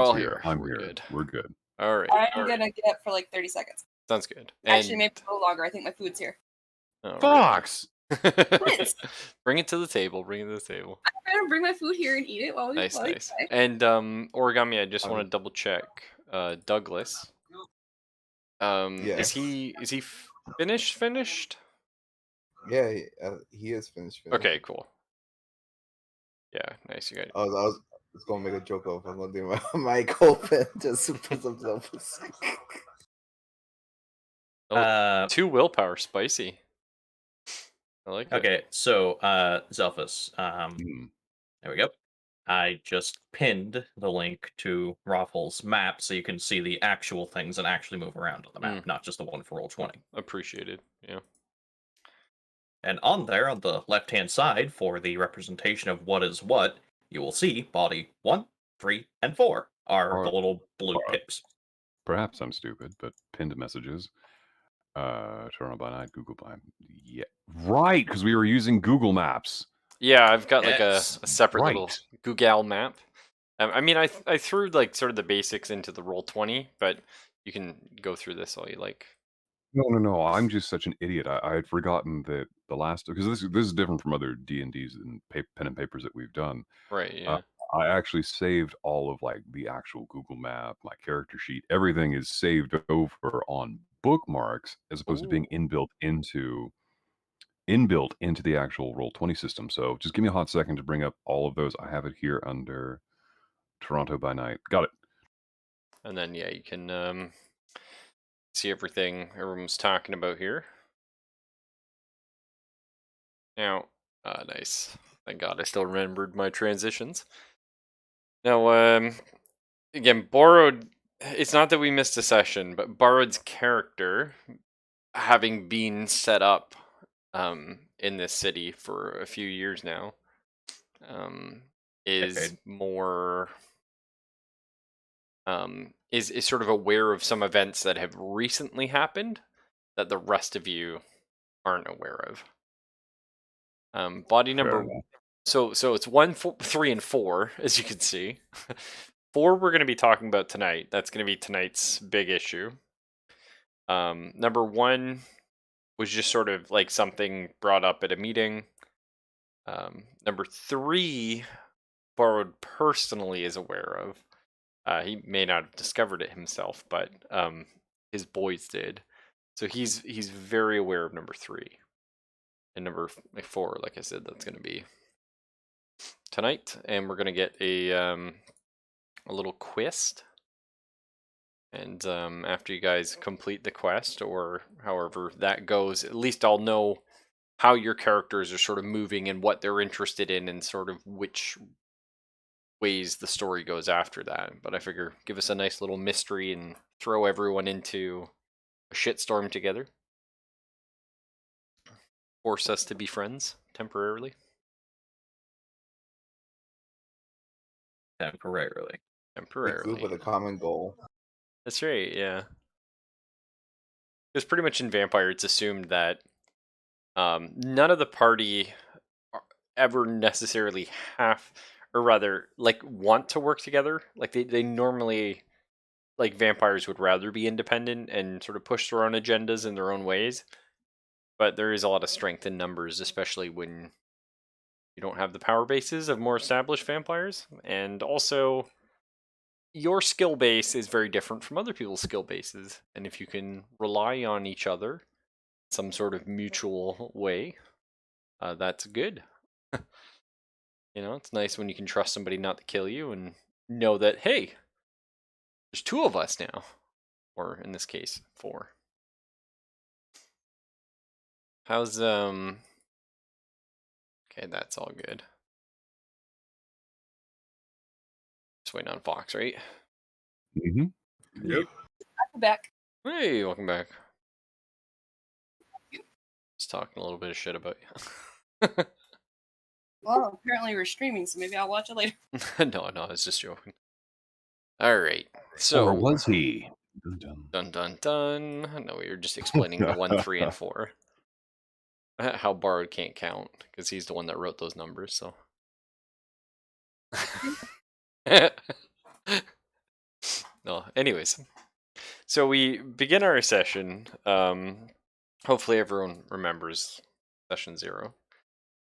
All here. here. I'm We're here. good. We're good. All right. I'm gonna get up for like 30 seconds. Sounds good. Actually, And maybe a little longer. I think my food's here. Fox! What? Bring it to the table. Bring it to the table. I'm gonna bring my food here and eat it while we Nice, while we nice. play. And Origami, I just want to double check. Douglas. Yeah. Is he finished? Yeah, he is finished. Okay, cool. Yeah, nice. You got it. I was gonna make a joke of I'm gonna do my mic open just to put some Oh, 2 willpower, spicy. I like it. Okay, so Zelphus, there we go. I just pinned the link to Raffles' map so you can see the actual things and actually move around on the map, not just the one for Roll20. Appreciated, yeah. And on there, on the left-hand side, for the representation of what is what, you will see body 1, 3, and 4 are the little blue pips. Perhaps I'm stupid, but pinned messages. Toronto by night, Google by... Yeah, right, because we were using Google Maps. Yeah, I've got like a separate little Google map. I mean, I threw like sort of the basics into the Roll20, but you can go through this all you like. No. I'm just such an idiot. I had forgotten that the last, because this is different from other D&Ds and pen and papers that we've done. Right. Yeah. I actually saved all of like the actual Google map, my character sheet. Everything is saved over on bookmarks as opposed to being inbuilt into the actual Roll20 system. So just give me a hot second to bring up all of those. I have it here under Toronto by night. Got it. And then yeah, you can see everything everyone's talking about here. Now, nice. Thank God I still remembered my transitions. Now, again, Borrowed, it's not that we missed a session, but Borrowed's character, having been set up in this city for a few years now, is more... is sort of aware of some events that have recently happened that the rest of you aren't aware of. Body number, so it's 1, 3, and 4, as you can see. 4 we're going to be talking about tonight. That's going to be tonight's big issue. Number 1 was just sort of like something brought up at a meeting. Number 3, Borrowed personally is aware of. He may not have discovered it himself, but his boys did. So he's very aware of number 3. And number 4, like I said, that's going to be tonight, and we're going to get a little quest. And after you guys complete the quest, or however that goes, at least I'll know how your characters are sort of moving and what they're interested in, and sort of which ways the story goes after that. But I figure give us a nice little mystery and throw everyone into a shitstorm together. Force us to be friends temporarily. Temporarily. Group with a common goal. That's right, yeah. Because pretty much in Vampire, it's assumed that none of the party ever necessarily have, or rather, like, want to work together. Like, they normally, like, vampires would rather be independent and sort of push their own agendas in their own ways. But there is a lot of strength in numbers, especially when you don't have the power bases of more established vampires. And also, your skill base is very different from other people's skill bases. And if you can rely on each other, some sort of mutual way, that's good. You know, it's nice when you can trust somebody not to kill you and know that, hey, there's 2 of us now. Or in this case, 4. How's, okay, that's all good. Just waiting on Fox, right? Mm-hmm. Yep. I'm back. Hey, welcome back. Just talking a little bit of shit about you. Well, apparently we're streaming, so maybe I'll watch it later. No, I was just joking. Alright, so... Or was he? Dun dun dun. No, we were just explaining the 1, 3, and 4. How Borrowed can't count, because he's the one that wrote those numbers, so... Anyways, so we begin our session. Hopefully everyone remembers session 0.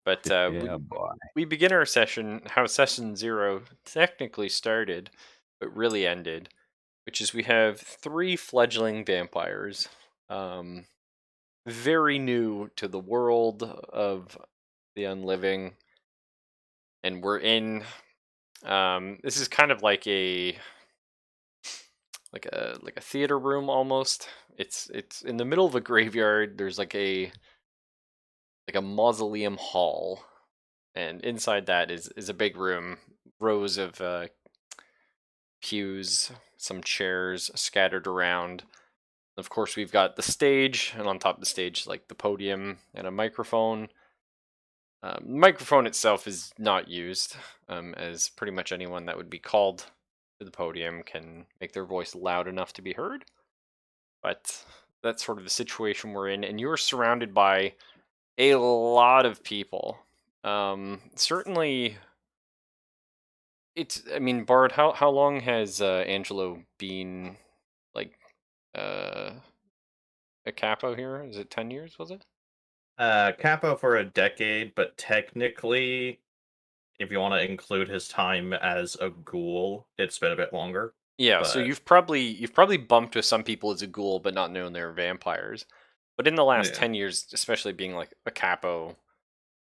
But Yeah, boy. we begin our session how session 0 technically started, but really ended, which is we have 3 fledgling vampires, very new to the world of the unliving, and we're in. This is kind of like a theater room almost. It's in the middle of a graveyard. There's like a mausoleum hall, and inside that is a big room, rows of pews, some chairs scattered around. Of course, we've got the stage, and on top of the stage, like the podium and a microphone. The microphone itself is not used, as pretty much anyone that would be called to the podium can make their voice loud enough to be heard. But that's sort of the situation we're in, and you're surrounded by a lot of people. Certainly, it's. I mean, Bard, how long has Angelo been like uh, a capo here? Is it 10 years? Was it? Capo for a decade, but technically, if you want to include his time as a ghoul, it's been a bit longer. Yeah. So But you've probably bumped with some people as a ghoul, but not known they're vampires. But in the last yeah, 10 years, especially being like a capo,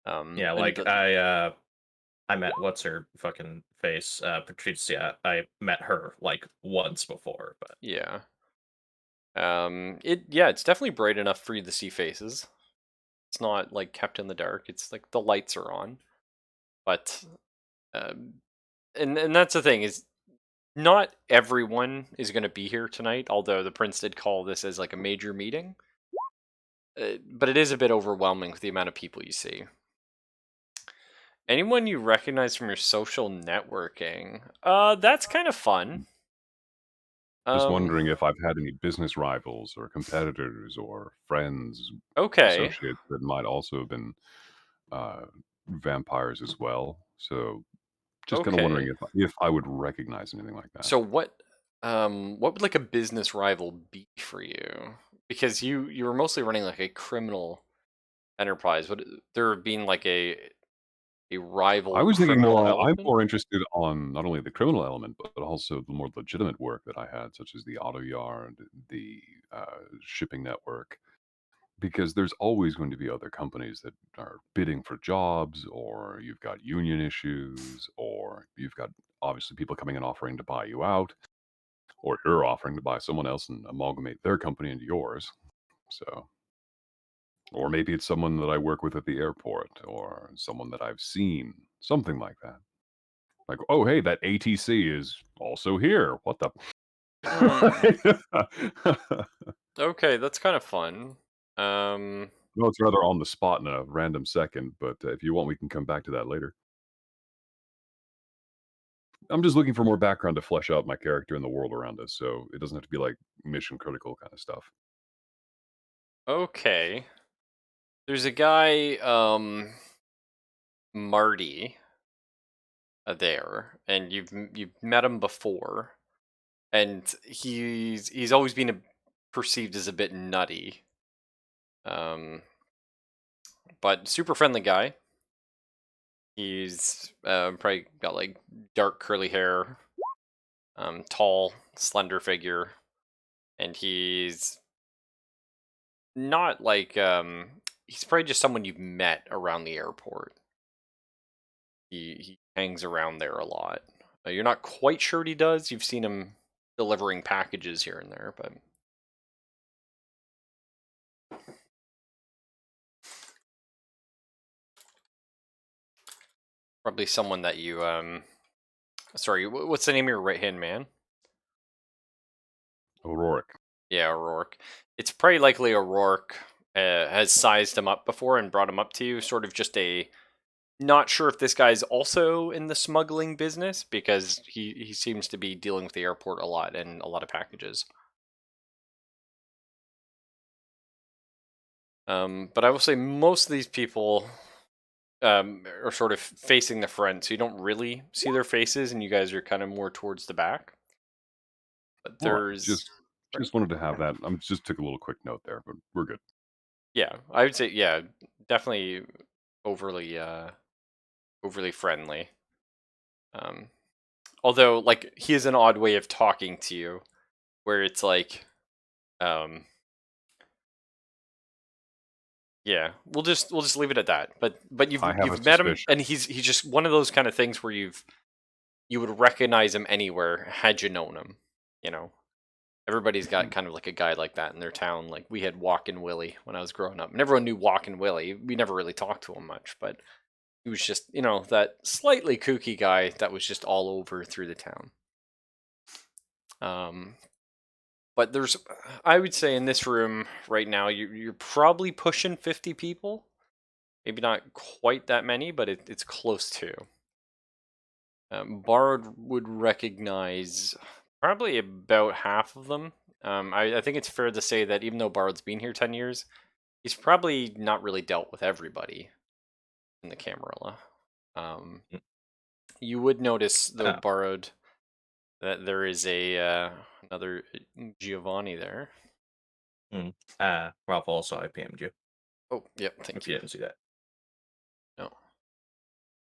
yeah, and like I met what's her fucking face, Patricia. I met her like once before, but yeah. It's definitely bright enough for you to see faces. It's not like kept in the dark. It's like the lights are on. But um, and that's the thing is not everyone is going to be here tonight. Although the prince did call this as like a major meeting, but it is a bit overwhelming with the amount of people you see. Anyone you recognize from your social networking? That's kind of fun. Just Um, wondering if I've had any business rivals or competitors or friends, okay, associates that might also have been uh, vampires as well. So just kind of wondering okay. if I would recognize anything like that. So what would like a business rival be for you? Because you were mostly running like a criminal enterprise. Would there have been like a I rival was thinking criminal more. I'm element? more interested on not only the criminal element, but also the more legitimate work that I had, such as the auto yard, the shipping network, because there's always going to be other companies that are bidding for jobs, or you've got union issues, or you've got obviously people coming and offering to buy you out, or you're offering to buy someone else and amalgamate their company into yours. So, or maybe it's someone that I work with at the airport, or someone that I've seen, something like that. Like, oh, hey, that ATC is also here. What the? Hmm. Okay, that's kind of fun. Um, No, it's rather on the spot in a random second, but if you want, we can come back to that later. I'm just looking for more background to flesh out my character and the world around us, so it doesn't have to be like mission critical kind of stuff. okay. There's a guy, Marty, there, and you've met him before, and he's always been perceived as a bit nutty. Um, but super friendly guy. He's probably got like dark curly hair, tall, slender figure, and he's not like he's probably just someone you've met around the airport. He hangs around there a lot. You're not quite sure what he does. You've seen him delivering packages here and there, but probably someone that you sorry, what's the name of your right hand man? O'Rourke. Yeah, O'Rourke. It's pretty likely O'Rourke has sized him up before and brought him up to you. Sort of just a not sure if this guy's also in the smuggling business because he seems to be dealing with the airport a lot and a lot of packages. But I will say most of these people are sort of facing the front, so you don't really see their faces, and you guys are kind of more towards the back. But Well, there's just wanted to have that. I just took a little quick note there, but we're good. yeah, I would say yeah, definitely overly overly friendly. Although like he has an odd way of talking to you, where it's like, yeah, we'll just leave it at that. But I have a you've met him, suspicion. and he's just one of those kind of things where you would recognize him anywhere had you known him. You know, everybody's got kind of like a guy like that in their town. Like we had Walkin' Willie when I was growing up, and everyone knew Walkin' Willie. We never really talked to him much, but he was just, you know, that slightly kooky guy that was just all over through the town. But there's, I would say in this room right now, you're probably pushing 50 people. Maybe not quite that many, but it's close to. Borrowed would recognize probably about half of them. I think it's fair to say that even though Borrowed's been here 10 years, he's probably not really dealt with everybody in the Camarilla. You would notice, though, Borrowed, that there is a another Giovanni there. Ralph also IPM'd you. Oh, yep, thank If you didn't see that. No.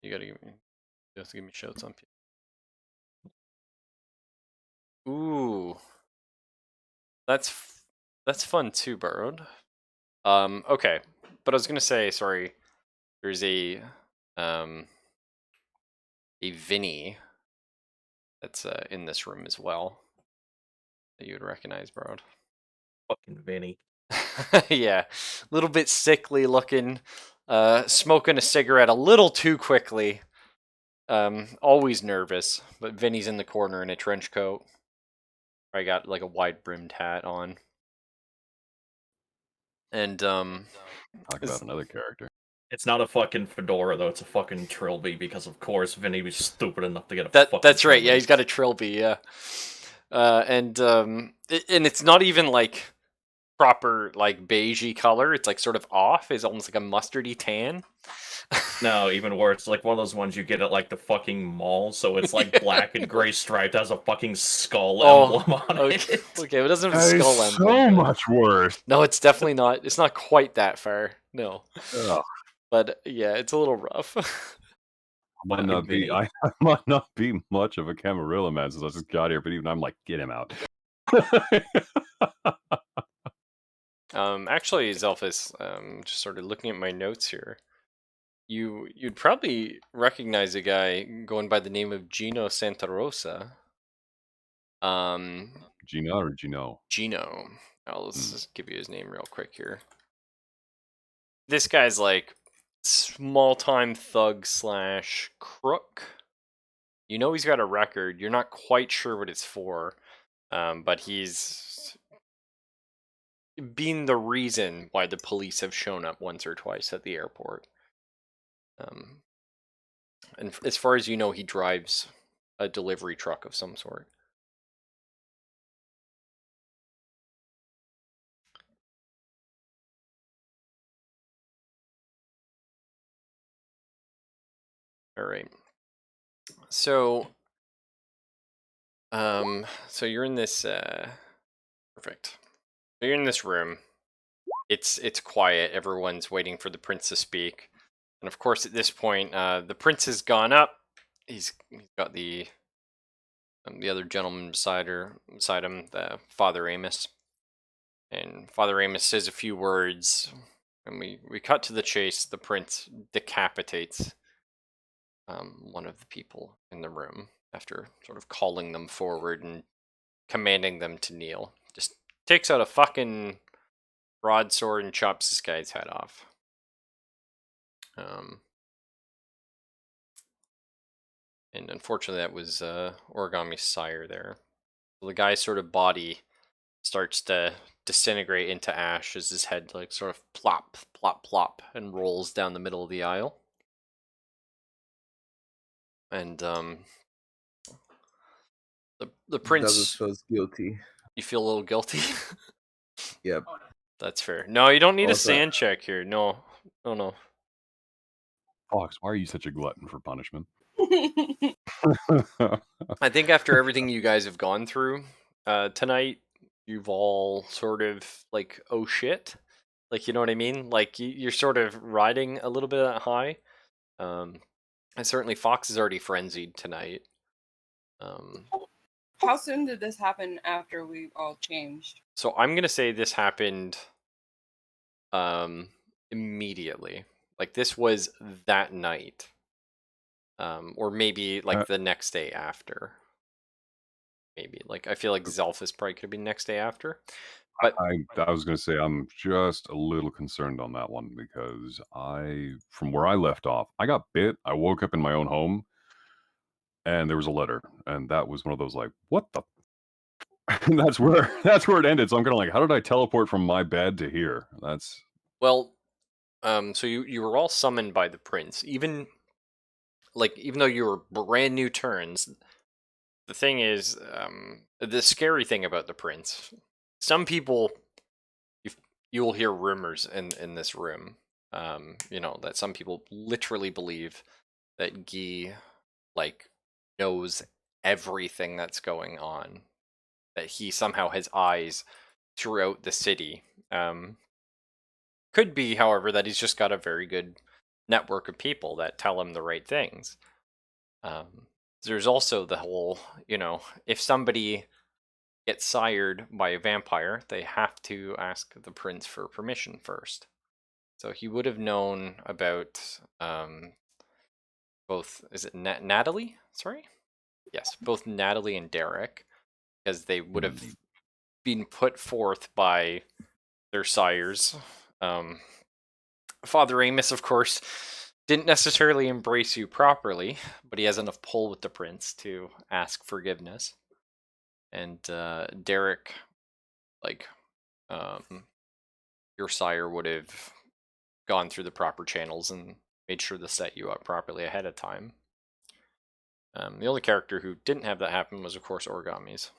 You have to give me shouts on. Ooh. That's fun too, Burrowed. Okay. But I was gonna say, sorry, there's a Vinny that's in this room as well that you would recognize, Burrowed. Fucking Vinny. Yeah, a little bit sickly looking, smoking a cigarette a little too quickly. Always nervous, but Vinny's in the corner in a trench coat. I got like a wide brimmed hat on. And Talk about another character. It's not a fucking fedora though. It's a fucking trilby because of course Vinny was stupid enough to get a fucking. That's right. trilby. Yeah, he's got a trilby. Yeah, and it's not even like proper like beigey color. It's like sort of off. It's almost like a mustardy tan. No, even worse. Like one of those ones you get at like the fucking mall. So it's like black and gray striped, has a fucking skull emblem on okay. it. Okay, it doesn't have a That is skull emblem. so much worse. No, it's definitely not. It's not quite that far. No. Ugh. But yeah, it's a little rough. I might not be much of a Camarilla man since I just got here, but even I'm like, get him out. Actually, Zelphus, just sort of looking at my notes here, you'd probably recognize a guy going by the name of Gino Santarosa. Gino or Gino? Gino. Let's just give you his name real quick here. This guy's like small-time thug / crook. You know he's got a record. You're not quite sure what it's for, but he's been the reason why the police have shown up once or twice at the airport. And as far as you know, he drives a delivery truck of some sort. All right. So, so you're in this. Perfect. So you're in this room. It's quiet. Everyone's waiting for the prince to speak, and of course, at this point, the prince has gone up. He's got the other gentleman beside him, the Father Amos, and Father Amos says a few words, and we cut to the chase. The prince decapitates one of the people in the room after sort of calling them forward and commanding them to kneel. Just takes out a fucking broadsword and chops this guy's head off. And unfortunately, that was Origami's sire there. So the guy's sort of body starts to disintegrate into ash as his head like sort of plop, plop, plop, and rolls down the middle of the aisle. And the prince feels guilty. You feel a little guilty? Yep. That's fair. No, you don't need a Also- sand check here. No. Fox, why are you such a glutton for punishment? I think after everything you guys have gone through, tonight you've all sort of like, oh shit, like, you know what I mean? Like you're sort of riding a little bit of that high. Um, and certainly Fox is already frenzied tonight. Um, How soon did this happen after we all changed? so I'm gonna say this happened immediately. Like this was that night. Or maybe like the next day after. Maybe like I feel like Zelphus probably could be next day after. But I was going to say I'm just a little concerned on that one because from where I left off, I got bit. I woke up in my own home, and there was a letter, and that was one of those like, what the? And that's where it ended. So I'm kind of like, how did I teleport from my bed to here? That's well, so you were all summoned by the prince. Even though you were brand new turns, the thing is, the scary thing about the prince. Some people, you will hear rumors in this room. That some people literally believe that Guy like knows everything that's going on. That he somehow has eyes throughout the city. Could be, however, that he's just got a very good network of people that tell him the right things. There's also the whole, if somebody gets sired by a vampire, they have to ask the prince for permission first. So he would have known about both. Is it Natalie? Sorry, yes, both Natalie and Derek, because they would have been put forth by their sires. Father Amos, of course, didn't necessarily embrace you properly, but he has enough pull with the prince to ask forgiveness. And Derek, like, your sire would have gone through the proper channels and made sure to set you up properly ahead of time. The only character who didn't have that happen was, of course, Origami's,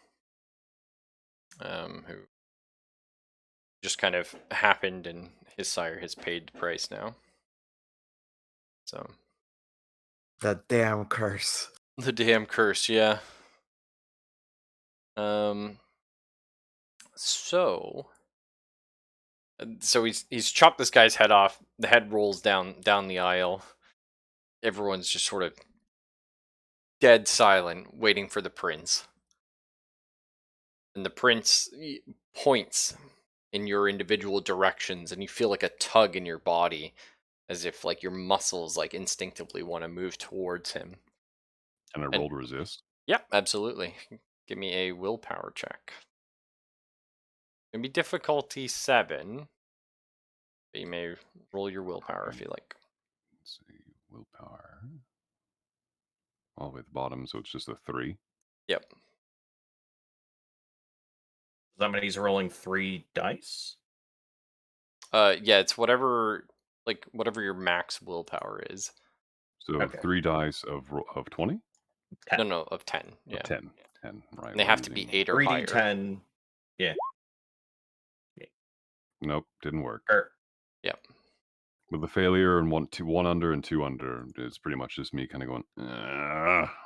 who just kind of happened, and his sire has paid the price now. So The damn curse. the damn curse, yeah. So he's chopped this guy's head off. The head rolls down the aisle. Everyone's just sort of dead silent, waiting for the prince. And the prince points in your individual directions, and you feel like a tug in your body, as if like your muscles like instinctively want to move towards him. and I rolled resist. Yeah, absolutely. Give me a willpower check. It'll be difficulty 7. But you may roll your willpower if you like. Let's see, willpower. All the way at the bottom, so it's just a 3. Yep. Somebody's rolling 3 dice. Yeah, it's whatever your max willpower is. So Okay. 3 dice of 20? 10. No, of 10. Yeah. 10. Right. And they have to be 8 or higher. 3d10. Yeah. Nope, didn't work. Yep. With the failure and one under and 2 under, it's pretty much just me kind of going,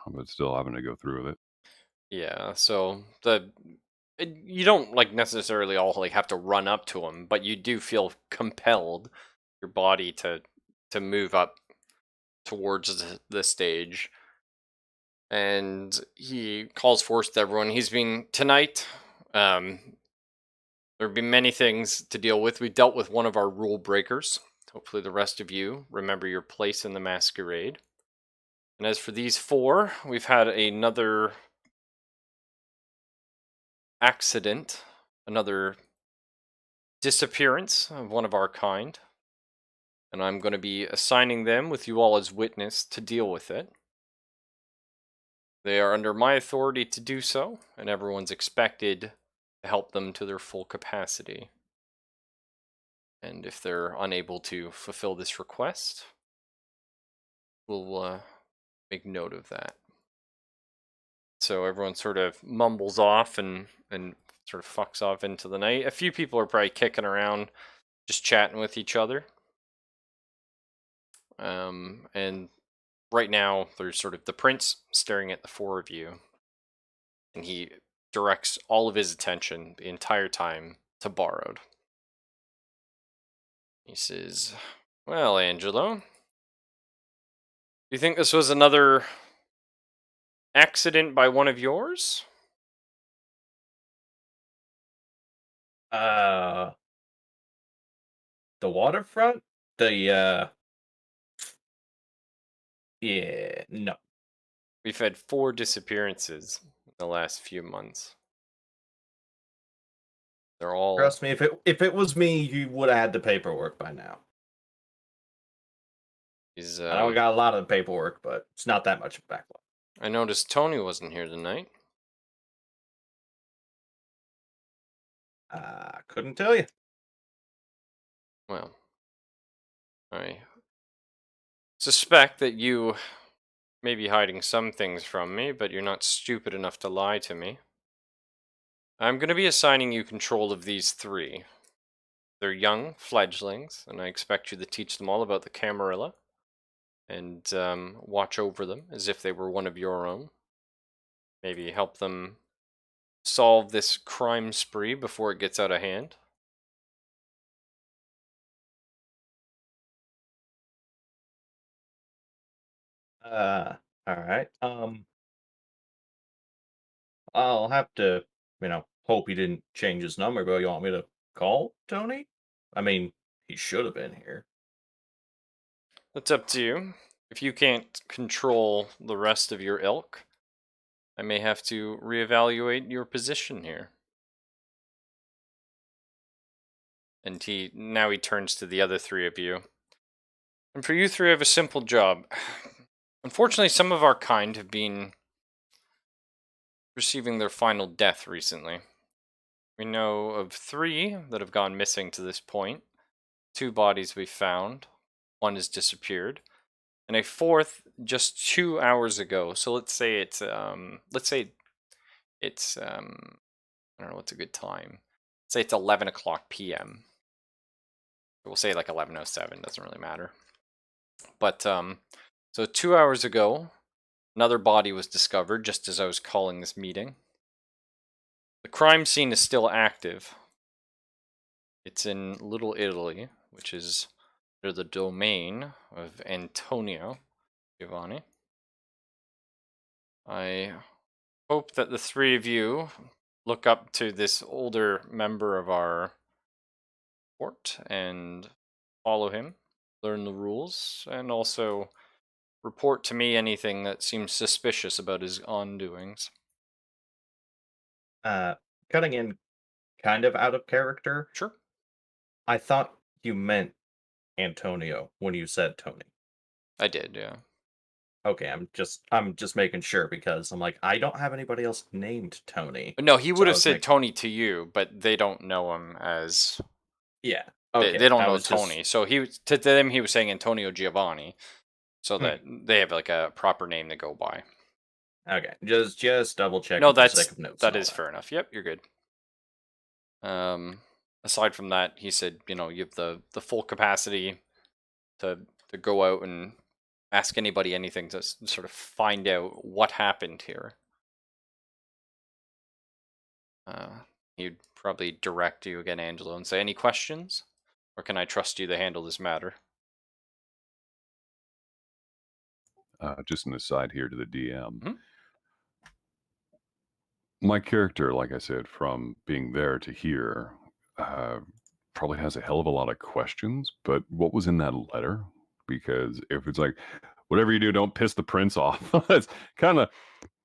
but still having to go through with it. Yeah, so you don't like necessarily all like have to run up to him, but you do feel compelled, your body to move up towards the stage. And he calls forth to everyone. He's been tonight. There have been many things to deal with. We dealt with one of our rule breakers. Hopefully, the rest of you remember your place in the masquerade. And as for these 4, we've had another accident, another disappearance of one of our kind. And I'm going to be assigning them with you all as witness to deal with it. They are under my authority to do so, and everyone's expected to help them to their full capacity. And if they're unable to fulfill this request, we'll make note of that. So everyone sort of mumbles off and sort of fucks off into the night. A few people are probably kicking around, just chatting with each other. And right now, there's sort of the prince staring at the 4 of you. And he directs all of his attention the entire time to Borrowed. He says, "Well, Angelo, do you think this was another accident by one of yours?" Uh, the waterfront? Yeah, no. We've had 4 disappearances in the last few months. They're all... Trust me, if it was me, you would have had the paperwork by now. He's, I know I got a lot of the paperwork, but it's not that much of a backlog. I noticed Tony wasn't here tonight. Couldn't tell you. Well, I suspect that you may be hiding some things from me, but you're not stupid enough to lie to me. I'm going to be assigning you control of these 3. They're young fledglings, and I expect you to teach them all about the Camarilla and watch over them as if they were one of your own. Maybe help them solve this crime spree before it gets out of hand. All right. I'll have to, hope he didn't change his number, but you want me to call Tony? I mean, he should have been here. That's up to you. If you can't control the rest of your ilk, I may have to reevaluate your position here. And now he turns to the other 3 of you. And for you 3, I have a simple job. Unfortunately, some of our kind have been receiving their final death recently. We know of 3 that have gone missing to this point. 2 bodies we found. 1 has disappeared. And a 4th just 2 hours ago. So let's say it's I don't know what's a good time. Say it's 11 o'clock p.m. We'll say like 11:07, doesn't really matter. But so 2 hours ago, another body was discovered just as I was calling this meeting. The crime scene is still active. It's in Little Italy, which is under the domain of Antonio Giovanni. I hope that the 3 of you look up to this older member of our court and follow him, learn the rules, and also report to me anything that seems suspicious about his ondoings. Cutting in kind of out of character. Sure. I thought you meant Antonio when you said Tony. I did, yeah. Okay, I'm just making sure because I'm like, I don't have anybody else named Tony. No, he So would I have was said like, Tony to you, but they don't know him as... yeah. They Okay. don't I know was just Tony. So to them, he was saying Antonio Giovanni, so that they have like a proper name to go by. okay. Just double check No, for the sake of notes. that and all is fair enough. Yep, you're good. Aside from that, he said, you have the full capacity to go out and ask anybody anything to sort of find out what happened here. He'd probably direct you again, Angelo, and say, any questions? Or can I trust you to handle this matter? Just an aside here to the DM. Mhm. My character, like I said, from being there to here, probably has a hell of a lot of questions. But what was in that letter? Because if it's like, whatever you do, don't piss the prince off. It's kind of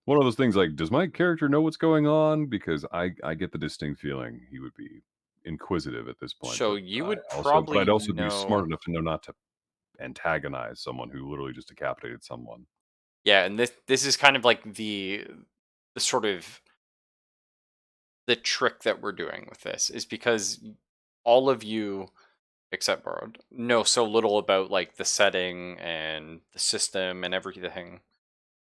one of those things. Like, does my character know what's going on? Because I get the distinct feeling he would be inquisitive at this point. So But you would I'd probably also be smart know... enough to know not to antagonize someone who literally just decapitated someone. Yeah, and this is kind of like the sort of the trick that we're doing with this is because all of you except Borrowed know so little about like the setting and the system and everything.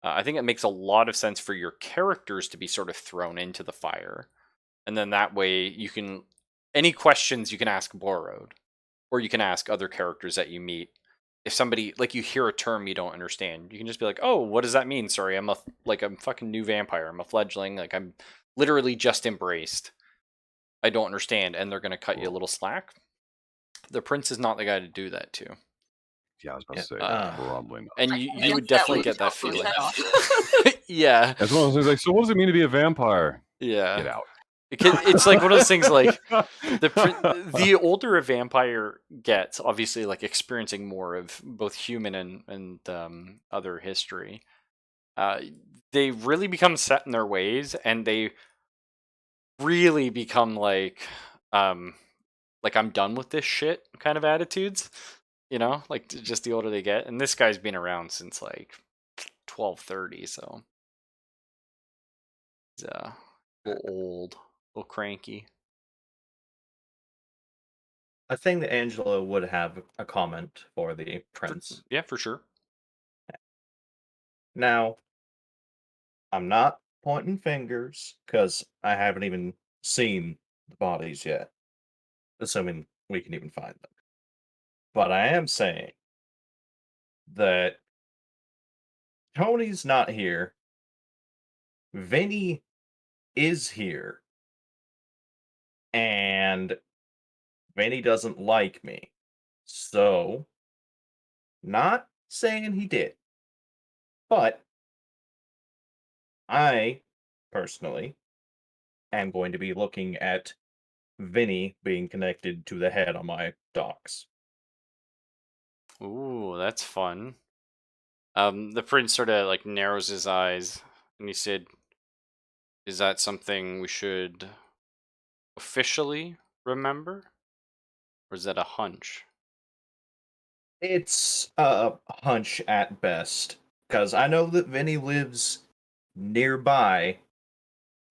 I think it makes a lot of sense for your characters to be sort of thrown into the fire, and then that way you can any questions you can ask Borrowed, or you can ask other characters that you meet. If somebody like you hear a term you don't understand, you can just be like, "Oh, what does that mean? Sorry, I'm a fucking new vampire. I'm a fledgling. Like I'm literally just embraced. I don't understand, and they're gonna cut you a Well, little slack. The prince is not the guy to do that to. yeah, I was about Yeah, to say Uh, probably not. and I you guess would that definitely would get that totally feeling. set off. Yeah, That's one of those things. Like, so what does it mean to be a vampire? yeah. Get out. It's like one of those things. Like the older a vampire gets, obviously, like experiencing more of both human and other history, uh, they really become set in their ways, and they really become um, like I'm done with this shit kind of attitudes. Like just the older they get, and this guy's been around since like 1230, so he's a little old, a little cranky. I think that Angela would have a comment for the prince. Yeah, for sure. Now, I'm not pointing fingers because I haven't even seen the bodies yet, assuming we can even find them. But I am saying that Tony's not here. Vinny is here, and Vinny doesn't like me. So, not saying he did, but I personally am going to be looking at Vinny being connected to the head on my docks. Ooh, that's fun. The prince sort of like narrows his eyes, and he said, "Is that something we should officially remember, or is that a hunch?" It's a hunch at best, because I know that Vinny lives nearby,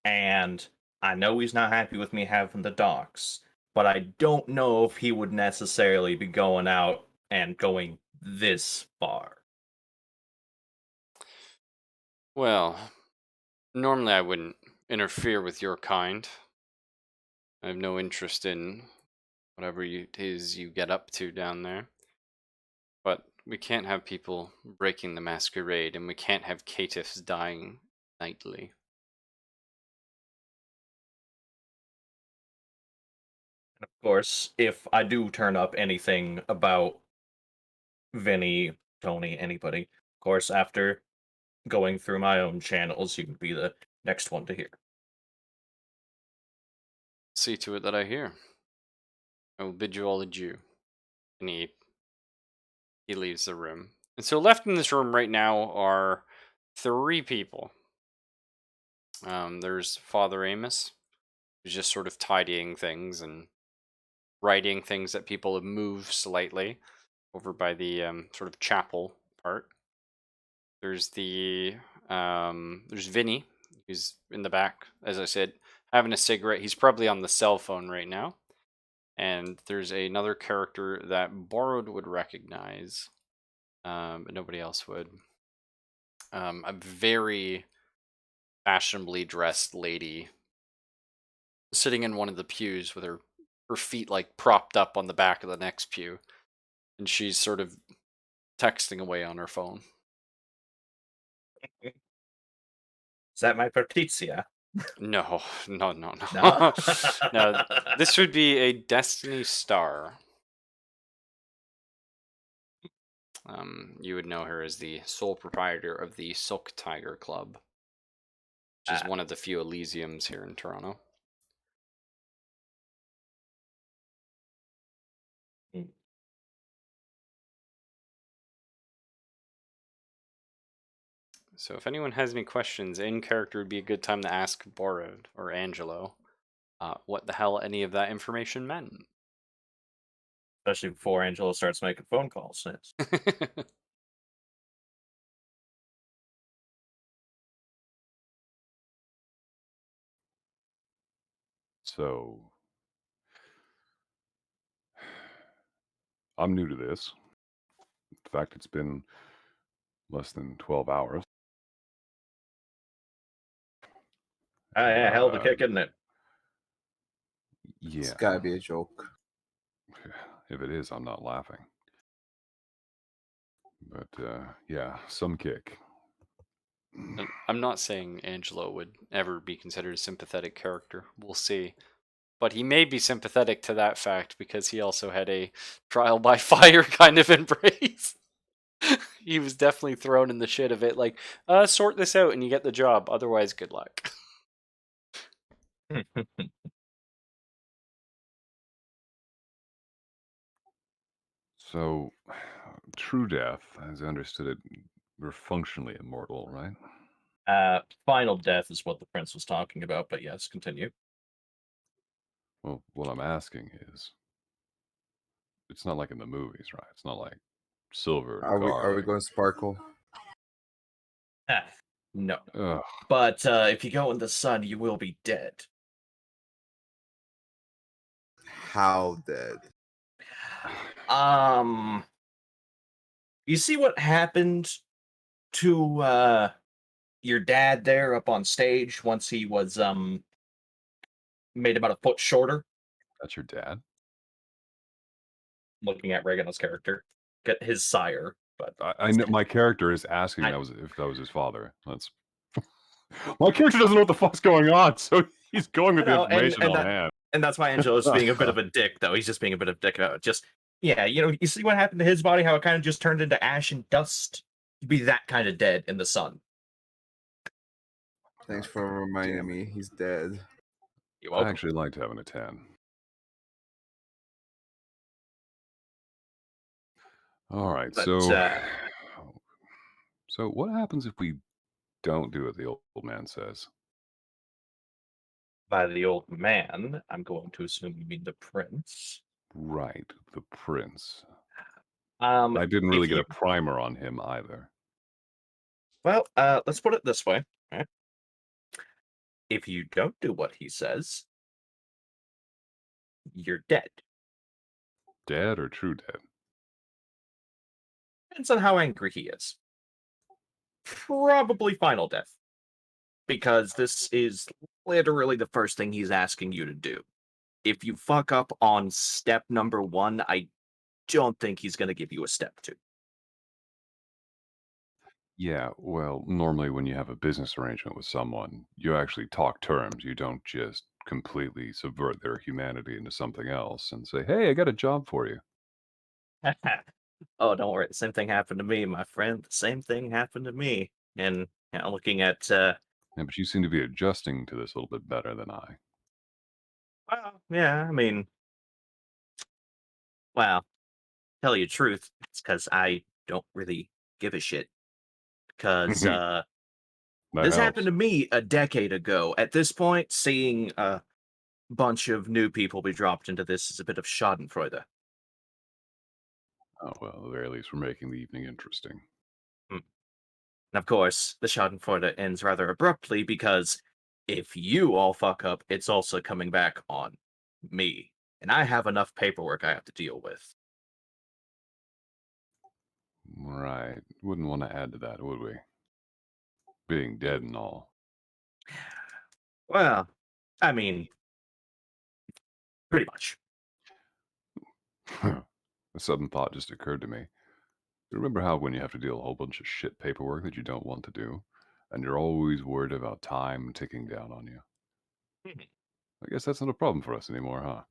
and I know he's not happy with me having the docks, but I don't know if he would necessarily be going out and going this far. Well, normally I wouldn't interfere with your kind. I have no interest in whatever it is you get up to down there. But we can't have people breaking the masquerade, and we can't have caitiffs dying nightly. Of course, if I do turn up anything about Vinny, Tony, anybody, of course, after going through my own channels, you would be the next one to hear. See to it that I hear. I will bid you all adieu. And he leaves the room. And so left in this room right now are three people. There's Father Amos, who's just sort of tidying things and writing things that people have moved slightly over by the sort of chapel part. There's there's Vinny, who's in the back, as I said, having a cigarette. He's probably on the cell phone right now. And there's another character that Borrowed would recognize, but nobody else would. A very fashionably dressed lady sitting in one of the pews with her feet like propped up on the back of the next pew, and she's sort of texting away on her phone. Is that my Patrizia? No, no, no, No? no. No, this would be a Destiny Star. You would know her as the sole proprietor of the Silk Tiger Club, which is Ah, one of the few Elysiums here in Toronto. mm. So if anyone has any questions, in character would be a good time to ask Borrowed or Angelo what the hell any of that information meant. Especially before Angela starts making phone calls. Yes. So I'm new to this. In fact, it's been less than 12 hours. Ah, yeah, hell of a Uh, kick, isn't it? It's yeah. gotta be a joke. If it is, I'm not laughing. But yeah, some kick. And I'm not saying Angelo would ever be considered a sympathetic character. We'll see. But he may be sympathetic to that fact because he also had a trial by fire kind of embrace. He was definitely thrown in the shit of it, like, sort this out and you get the job. Otherwise, good luck. So, true death, as I understood it, we're functionally immortal, right? Final death is what the prince was talking about, but yes, continue. Well, what I'm asking is, it's not like in the movies, right? It's not like silver and Are we garlic. going sparkle? No. Ugh. But if you go in the sun, you will be dead. How dead? You see what happened to your dad there up on stage once he was made about a foot shorter? That's your dad? Looking at Regano's character, get his sire, but I know my character is asking I- if that was his father. That's my character doesn't know what the fuck's going on, so he's going with the know, information and on that- hand. and that's why Angelo's being a bit of a dick, though. He's just being a bit of a dick about it. Just, yeah, you see what happened to his body, how it kind of just turned into ash and dust? He'd be that kind of dead in the sun. Thanks for reminding me. He's dead. You're I welcome. actually liked having a 10. All right, But, so what happens if we don't do what the old man says? by the old man, I'm going to assume you mean the prince. Right, the prince. I I didn't really get a primer on him either. Well, let's put it this way. Right? If you don't do what he says, you're dead. Dead or true dead? Depends on how angry he is. Probably final death. Because this is literally the first thing he's asking you to do. If you fuck up on step number 1, I don't think he's going to give you a step 2. Yeah, well, normally when you have a business arrangement with someone, you actually talk terms. You don't just completely subvert their humanity into something else and say, "Hey, I got a job for you." Oh, don't worry. The same thing happened to me, my friend. The same thing happened to me. And looking at, Yeah, but you seem to be adjusting to this a little bit better than I. well, yeah, I mean, well, tell you the truth, it's because I don't really give a shit. Because That this helps. happened to me a decade ago. At this point, seeing a bunch of new people be dropped into this is a bit of schadenfreude. Oh, well, at the very least, we're making the evening interesting. And of course, the schadenfreude ends rather abruptly because if you all fuck up, it's also coming back on me. And I have enough paperwork I have to deal with. Right. Wouldn't want to add to that, would we? Being dead and all. Well, I mean, pretty much. A sudden thought just occurred to me. You remember how when you have to deal a whole bunch of shit paperwork that you don't want to do, and you're always worried about time ticking down on you? I guess that's not a problem for us anymore, huh?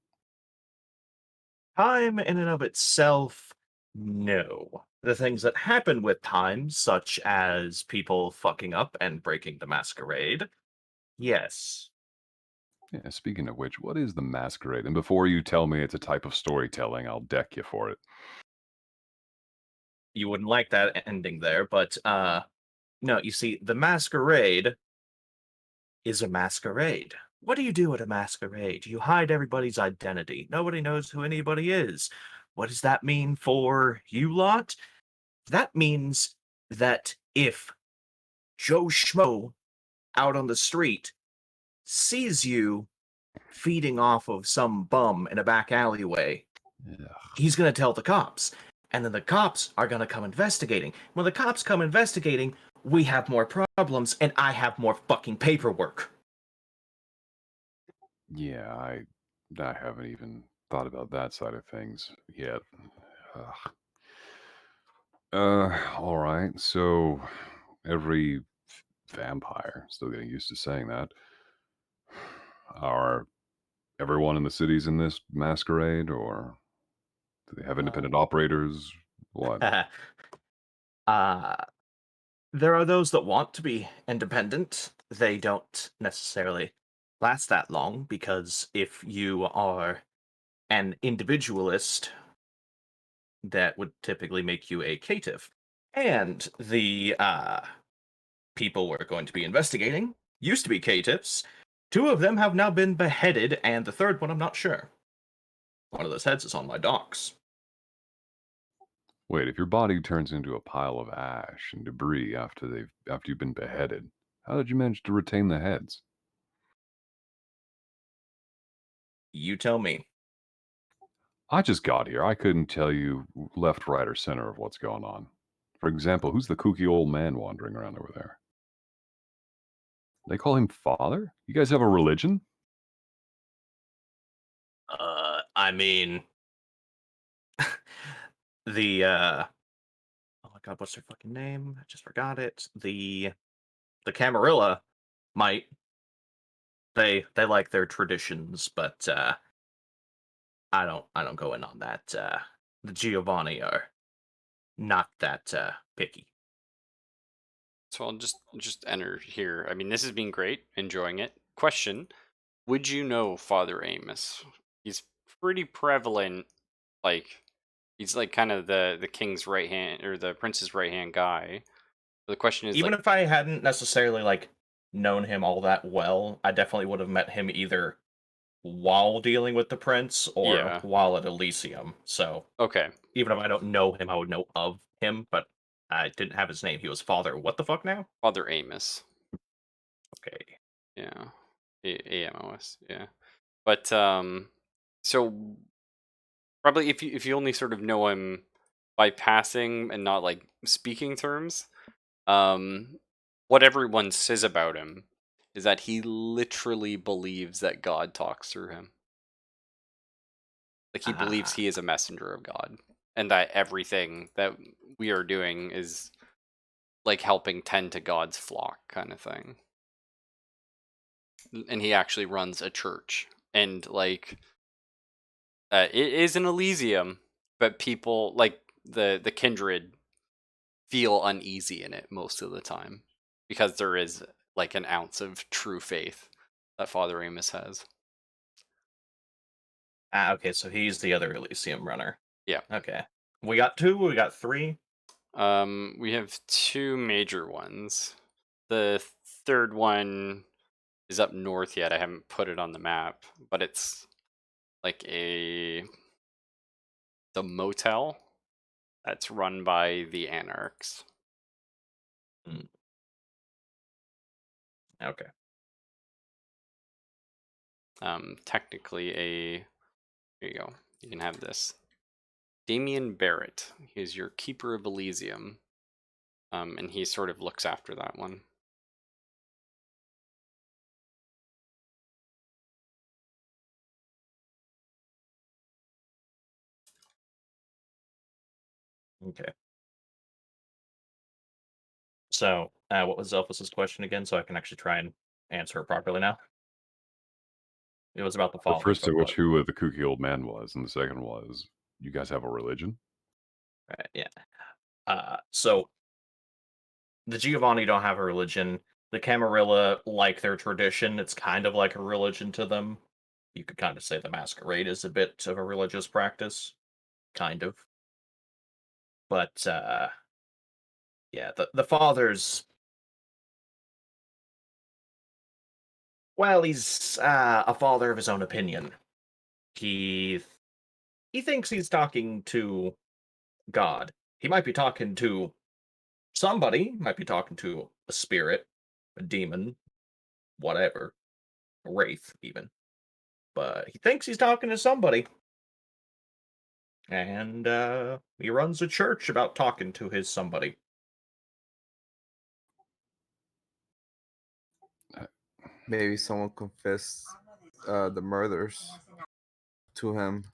Time in and of itself, no. The things that happen with time, such as people fucking up and breaking the masquerade, yes. Yeah, speaking of which, what is the Masquerade? And before you tell me it's a type of storytelling, I'll deck you for it. You wouldn't like that ending there, but no, you see, the masquerade is a masquerade. What do you do at a masquerade? You hide everybody's identity. Nobody knows who anybody is. What does that mean for you lot? That means that if Joe Schmo out on the street sees you feeding off of some bum in a back alleyway, Ugh. he's going to tell the cops. And then the cops are going to come investigating. When the cops come investigating, we have more problems and I have more fucking paperwork. Yeah, I haven't even thought about that side of things yet. Ugh. All right. So every vampire. Still getting used to saying that. Are everyone in the cities in this masquerade, or do they have independent operators? What? uh, there are those that want to be independent. They don't necessarily last that long because if you are an individualist, that would typically make you a caitiff. And the people we're going to be investigating used to be caitiffs. Two of them have now been beheaded, and the third one I'm not sure. One of those heads is on my docks. Wait, if your body turns into a pile of ash and debris after you've been beheaded, how did you manage to retain the heads? You tell me. I just got here. I couldn't tell you left, right, or center of what's going on. For example, who's the kooky old man wandering around over there? They call him father? You guys have a religion? I mean, the oh my god, what's their fucking name? I just forgot it. The Camarilla might. They like their traditions, but I don't go in on that. The Giovanni are not that picky. So I'll just enter here. I mean, this has been great. Enjoying it. Question: would you know Father Amos? He's pretty prevalent. Like, he's like kind of the king's right hand or the prince's right hand guy. The question is Even like, if I hadn't necessarily like known him all that well, I definitely would have met him either while dealing with the prince or yeah, while at Elysium. So okay, even if I don't know him, I would know of him, but I didn't have his name. He was Father. What the fuck now? Father Amos. Okay. Yeah, AMOS. Yeah, but so probably if you only sort of know him by passing and not like speaking terms, um, what everyone says about him is that he literally believes that God talks through him. Like he believes Ah, he is a messenger of God, and that everything that we are doing is like helping tend to God's flock, kind of thing. And he actually runs a church, and like it is an Elysium, but people like the kindred feel uneasy in it most of the time because there is like an ounce of true faith that Father Amos has. okay, so he's the other Elysium runner. Yeah. Okay. We got two, we got three. We have two major ones. The third one is up north yet. I haven't put it on the map, but it's like the motel that's run by the Anarchs. Hmm, okay. Technically here you go. You can have this. Damien Barrett. He is your keeper of Elysium. And he sort of looks after that one. Okay. So, what was Zelphus's question again? So I can actually try and answer it properly now. It was about the The father, first but of which what? who the kooky old man was, and the second was, you guys have a religion? Right, yeah. So the Giovanni don't have a religion. The Camarilla like their tradition. It's kind of like a religion to them. You could kind of say the Masquerade is a bit of a religious practice, kind of. But yeah, the father's, well, he's a father of his own opinion. He he thinks he's talking to God. He might be talking to somebody. Might be talking to a spirit, a demon, whatever, a wraith, even. But he thinks he's talking to somebody. And he runs a church about talking to his somebody. Maybe someone confessed the murders to him.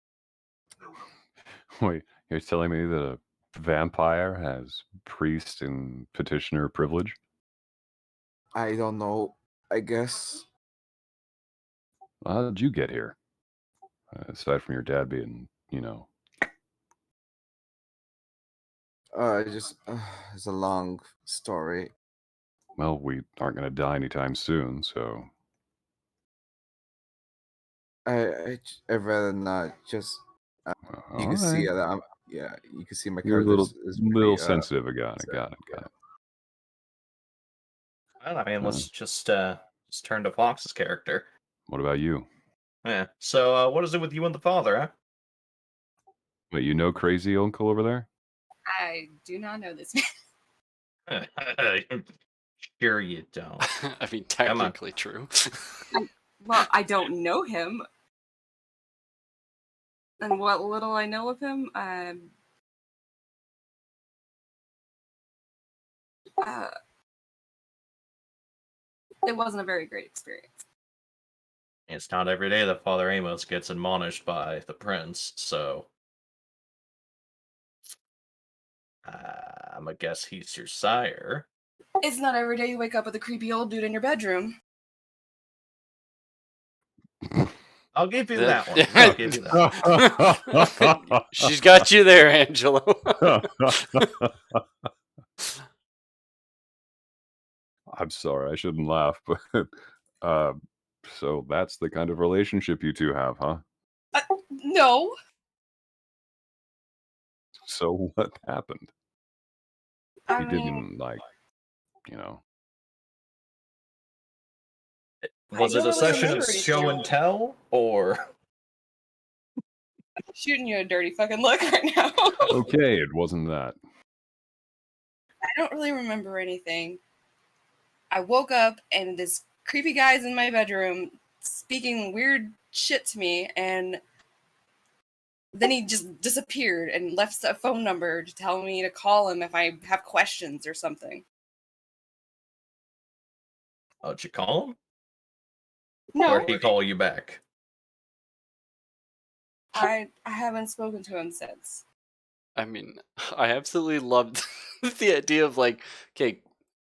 Wait, you're telling me that a vampire has priest and petitioner privilege? I don't know. I guess. How did you get here? Aside from your dad being, It's a long story. well, we aren't going to die anytime soon, so. I'd rather not. Just you All can see right. that you can see my You're a character little, is little pretty sensitive. I got it. upset. Got it. Yeah. Well, I mean, Uh, let's just turn to Fox's character. What about you? Yeah. So, what is it with you and the father, Wait, you know crazy uncle over there? I do not know this man. huh? Sure you don't. I mean, Come on. technically true. Well, I don't know him. And what little I know of him, it wasn't a very great experience. It's not every day that Father Amos gets admonished by the prince, so I'm gonna guess he's your sire. It's not every day you wake up with a creepy old dude in your bedroom. I'll give you That- that one. I'll give you that. She's got you there, Angelo. I'm sorry, I shouldn't laugh, but so that's the kind of relationship you two have, huh? No. So what happened? I He mean, didn't you know. Was it don't a really session of remember show anything. and tell, or Shooting you a dirty fucking look right now. Okay, it wasn't that. I don't really remember anything. I woke up and this creepy guy's in my bedroom speaking weird shit to me, and then he just disappeared and left a phone number to tell me to call him if I have questions or something. did you call him? No, Or did he call you back? I haven't spoken to him since. I mean, I absolutely loved the idea of like, okay,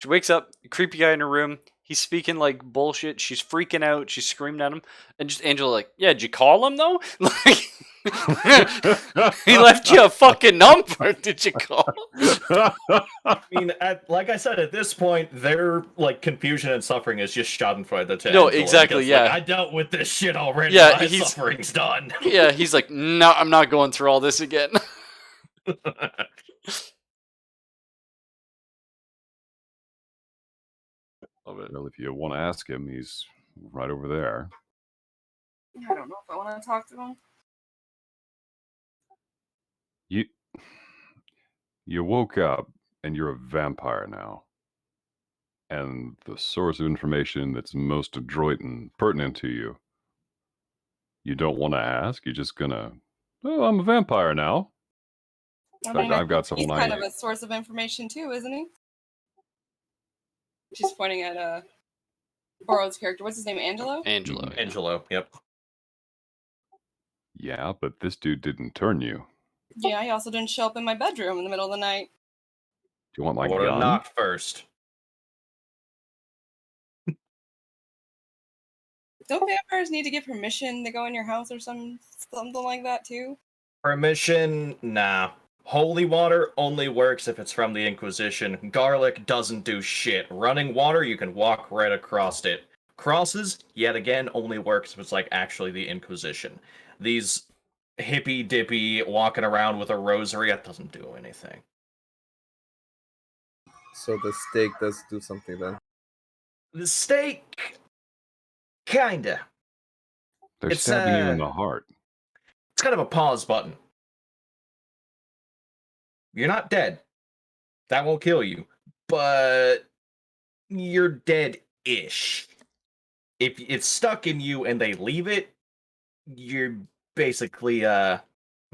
she wakes up, creepy guy in her room. He's speaking like bullshit. She's freaking out. She's screaming at him, and just Angela like, yeah, did you call him though? Like, he left you a fucking number. Did you call? I mean, like I said, at this point, their like confusion and suffering is just schadenfreude to No, Angela, exactly, because, yeah. like, I dealt with this shit already. Yeah, My he's- suffering's done. Yeah, he's like, no, I'm not going through all this again. Love it. Well, if you want to ask him, he's right over there. I don't know if I want to talk to him. You woke up and you're a vampire now. And the source of information that's most adroit and pertinent to you, you don't want to ask. You're just gonna, oh, I'm a vampire now. I In fact, mean, I I've got think he's someone kind I of a source of information too, isn't he? She's pointing at Borrowed's character. What's his name? Angelo? Angelo. Mhm. Yeah. Angelo, yep. Yeah, but this dude didn't turn you. Yeah, he also didn't show up in my bedroom in the middle of the night. Do you want my I would have gun? knocked first. Don't vampires need to get permission to go in your house or something like that too? Permission? Nah. Holy water only works if it's from the Inquisition. Garlic doesn't do shit. Running water, you can walk right across it. Crosses, yet again, only works if it's like actually the Inquisition. These hippy dippy walking around with a rosary, that doesn't do anything. So the steak does do something then. The stake, kinda. They're It's, stabbing you in the heart. It's kind of a pause button. You're not dead. That won't kill you. But you're dead-ish. If it's stuck in you and they leave it, you're basically a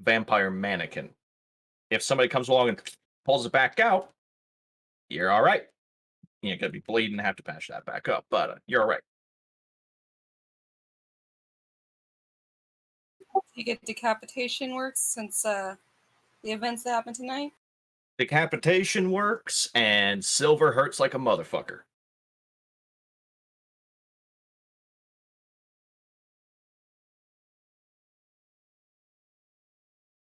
vampire mannequin. If somebody comes along and pulls it back out, you're all right. You're gonna be bleeding and have to patch that back up, but you're all right. Do you get decapitation works since the events that happened tonight? Decapitation works, and silver hurts like a motherfucker.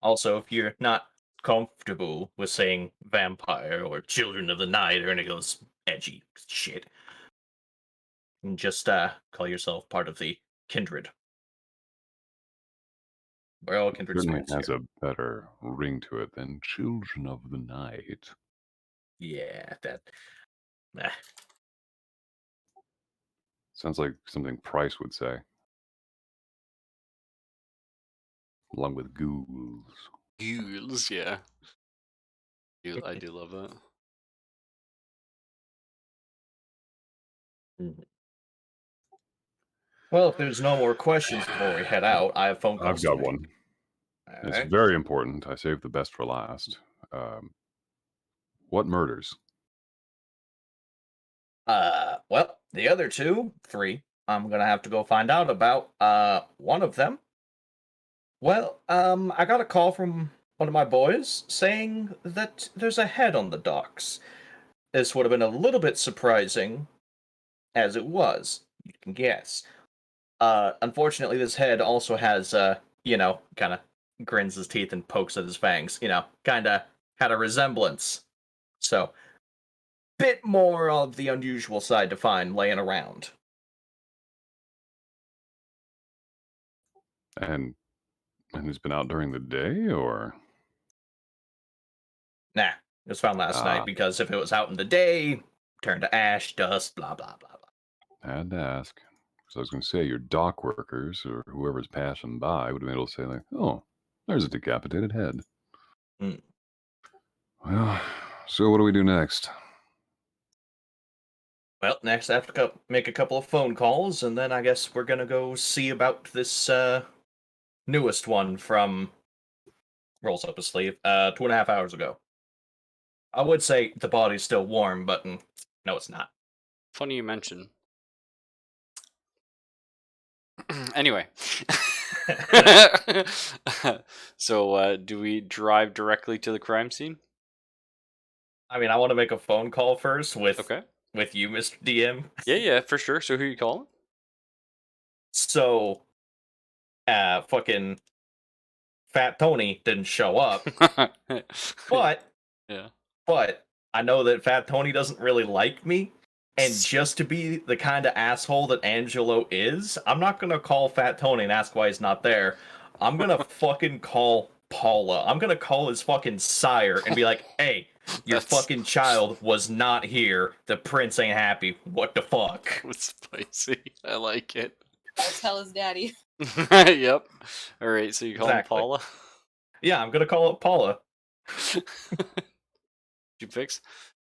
Also, if you're not comfortable with saying vampire or children of the night or any of those edgy shit, you can just call yourself part of the kindred. We're all kindred Certainly spirits has here. a better ring to it than Children of the Night. Yeah, that. Nah. Sounds like something Price would say. Along with ghouls. Ghouls, yeah. I do love that. Mhm. Well, if there's no more questions before we head out, I have phone calls I've got to make. one. It's Alright. very important. I saved the best for last. What murders? Well, the other three, I'm gonna have to go find out about. One of them. Well, I got a call from one of my boys saying that there's a head on the docks. This would have been a little bit surprising, as it was. You can guess. Unfortunately, this head also has, kind of grins his teeth and pokes at his fangs. Kind of had a resemblance. So, bit more of the unusual side to find laying around. And it's been out during the day, or? Nah, it was found last night because if it was out in the day, turned to ash, dust, blah, blah, blah, blah. Had to ask. So I was going to say, your dock workers or whoever's passing by would have been able to say, like, oh, there's a decapitated head. Mm. Well, so what do we do next? Well, next I have to make a couple of phone calls, and then I guess we're gonna go see about this newest one from rolls up his sleeve 2.5 hours ago. I would say the body's still warm, but no, it's not. Funny you mention. Anyway. So, do we drive directly to the crime scene? I mean, I want to make a phone call first with Okay. you, Mr. DM. Yeah, for sure. So who you calling? So, fucking Fat Tony didn't show up, but yeah. But I know that Fat Tony doesn't really like me. And just to be the kind of asshole that Angelo is, I'm not gonna call Fat Tony and ask why he's not there. I'm gonna fucking call Paula. I'm gonna call his fucking sire and be like, hey, your fucking child was not here. The prince ain't happy. What the fuck? It's spicy. I like it. I'll tell his daddy. Yep. All right, so you call him Paula? Yeah, I'm gonna call it Paula. You fix?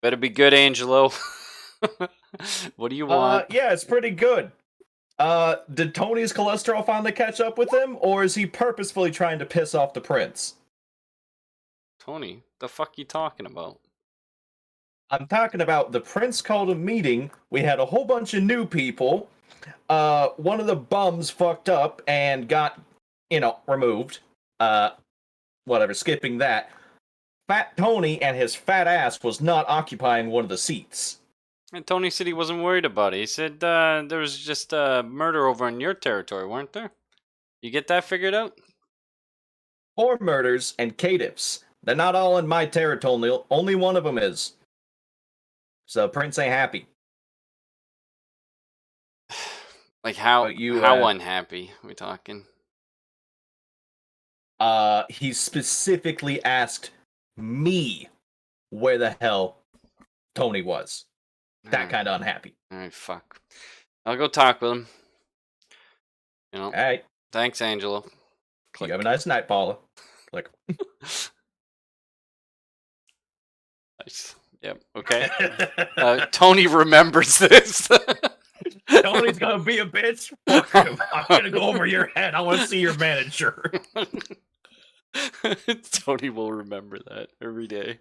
Better be good, Angelo. What do you want? Yeah, it's pretty good. Did Tony's cholesterol finally catch up with him, or is he purposefully trying to piss off the prince? Tony, the fuck you talking about? I'm talking about the prince called a meeting. We had a whole bunch of new people. One of the bums fucked up and got, removed. Whatever, skipping that. Fat Tony and his fat ass was not occupying one of the seats. And Tony said he wasn't worried about it. He said there was just murder over in your territory, weren't there? You get that figured out? 4 murders and caitiffs. They're not all in my territory. Only one of them is. So Prince ain't happy. Like how unhappy are we talking? He specifically asked me where the hell Tony was. That kind of unhappy. Alright, fuck. I'll go talk with him. Alright. Thanks, Angelo. Click. You have a nice night, Paula. Click. Nice. Yep. Okay. Tony remembers this. Tony's gonna be a bitch. Fuck him. I'm gonna go over your head. I want to see your manager. Tony will remember that every day.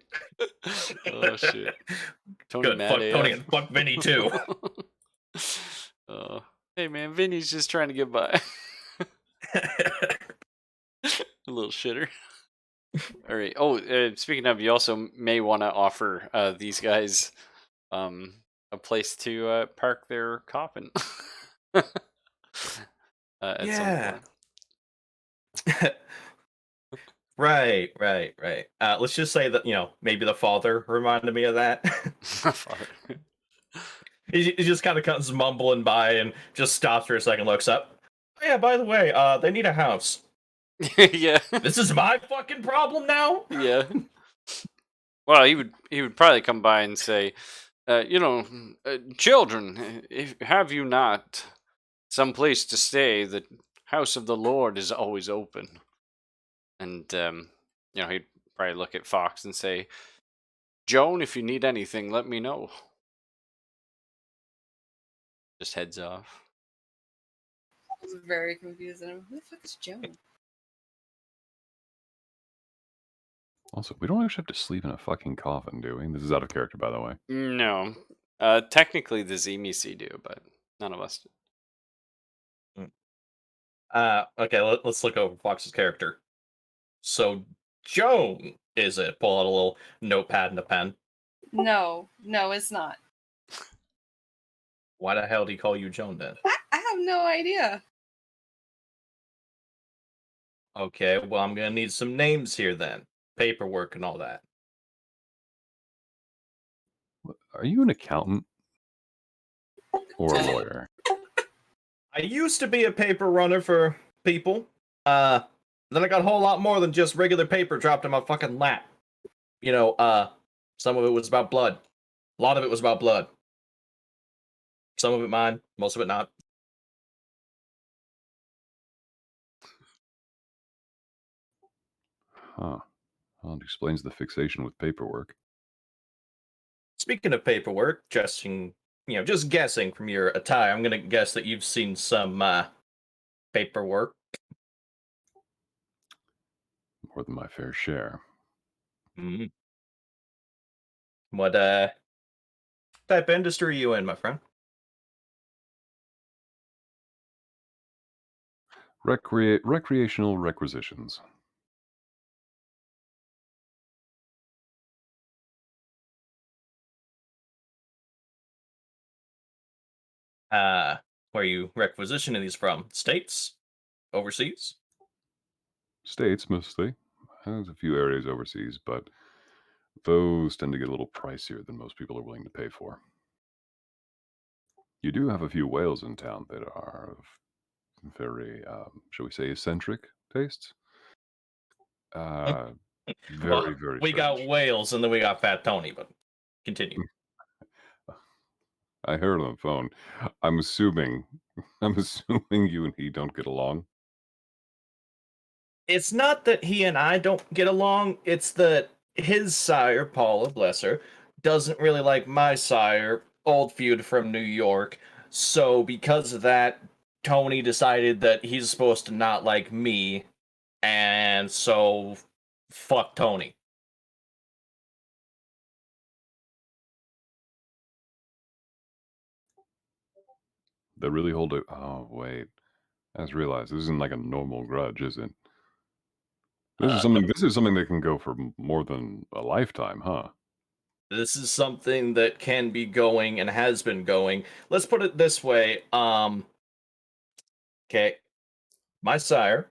Oh shit. Tony Good. Fuck Tony and fuck Vinny too. Hey man, Vinny's just trying to get by. A little shitter. All right. Oh, speaking of, you also may want to offer these guys a place to park their coffin. At some point. Right, right, right. Let's just say that, maybe the father reminded me of that. He just kind of comes mumbling by and just stops for a second, looks up. Oh, yeah, by the way, they need a house. Yeah. This is my fucking problem now? Yeah. Well, he would probably come by and say, children, have you not some place to stay? The house of the Lord is always open. And he'd probably look at Fox and say, Joan, if you need anything, let me know. Just heads off. I was very confused. And who the fuck is Joan? Also, we don't actually have to sleep in a fucking coffin, do we? This is out of character, by the way. No. Technically, the Zemisi do, but none of us do. Okay, let's look over Fox's character. So, Joan, is it? Pull out a little notepad and a pen. No, it's not. Why the hell do he call you Joan then? I have no idea. Okay, well, I'm gonna need some names here then. Paperwork and all that. Are you an accountant? Or a lawyer? I used to be a paper runner for people. Then I got a whole lot more than just regular paper dropped in my fucking lap. Some of it was about blood. A lot of it was about blood. Some of it mine, most of it not. Huh. Well, it explains the fixation with paperwork. Speaking of paperwork, just guessing from your attire, I'm gonna guess that you've seen some paperwork. More than my fair share. Mm-hmm. What type of industry are you in, my friend? Recreational requisitions. Where are you requisitioning these from? States? Overseas? States, mostly. There's a few areas overseas, but those tend to get a little pricier than most people are willing to pay for. You do have a few whales in town that are of very, shall we say, eccentric tastes. Very, Well, very we got strange. whales and then we got Fat Tony, but continue. I heard on the phone. I'm assuming you and he don't get along. It's not that he and I don't get along, it's that his sire, Paula, bless her, doesn't really like my sire, old feud from New York. So because of that, Tony decided that he's supposed to not like me, and so fuck Tony. They really hold it. Oh, wait. I just realized this isn't like a normal grudge, is it? This is something. No, This is something that can go for more than a lifetime, huh? this is something that can be going and has been going. Let's put it this way. Okay, my sire,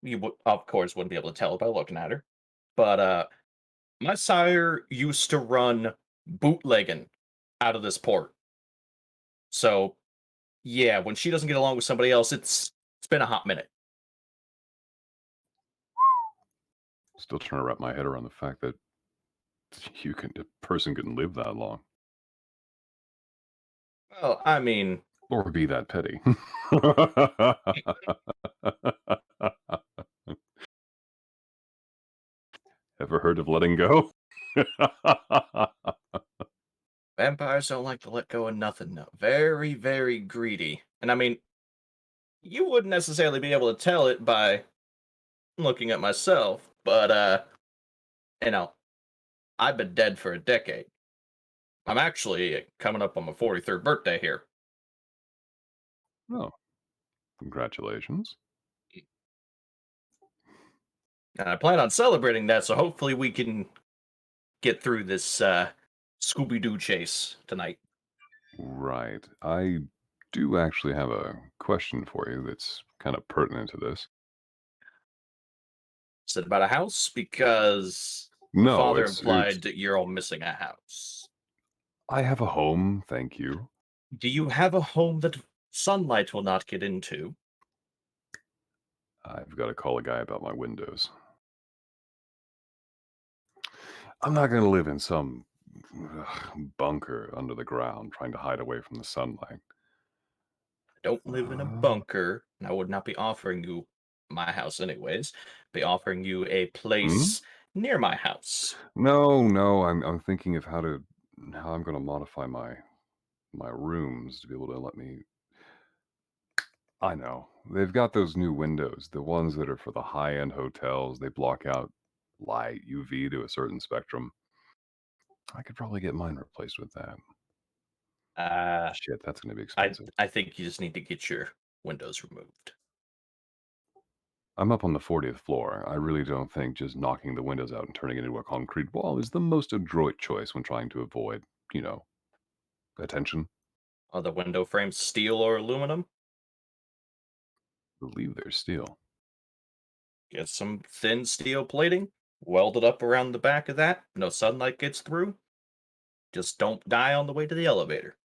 you would, of course wouldn't be able to tell by looking at her, but my sire used to run bootlegging out of this port. So yeah, when she doesn't get along with somebody else, it's been a hot minute. Still trying to wrap my head around the fact that a person can live that long Well, I mean, or be that petty. Ever heard of letting go? vampires don't like to let go of nothing. No. Very, very greedy. And I mean, you wouldn't necessarily be able to tell it by looking at myself, but you know, I've been dead for a decade. I'm actually coming up on my 43rd birthday here. Oh, congratulations. And I plan on celebrating that, so hopefully we can get through this Scooby-Doo chase tonight. Right. I do actually have a question for you that's kind of pertinent to this. Is it about a house? Because the No, father it's implied that you're all missing a house. I have a home, thank you. Do you have a home that sunlight will not get into? I've got to call a guy about my windows. I'm not going to live in some bunker under the ground trying to hide away from the sunlight. I don't live in a bunker, and I would not be offering you my house anyways. Be offering you a place near my house. No, I'm thinking of how I'm going to modify my rooms to be able to let me. I know they've got those new windows, the ones that are for the high end hotels. They block out light UV to a certain spectrum. I could probably get mine replaced with that. Shit, that's going to be expensive. I think you just need to get your windows removed. I'm up on the 40th floor. I really don't think just knocking the windows out and turning it into a concrete wall is the most adroit choice when trying to avoid, attention. Are the window frames steel or aluminum? I believe there's steel. Get some thin steel plating, weld it up around the back of that. No sunlight gets through. Just don't die on the way to the elevator.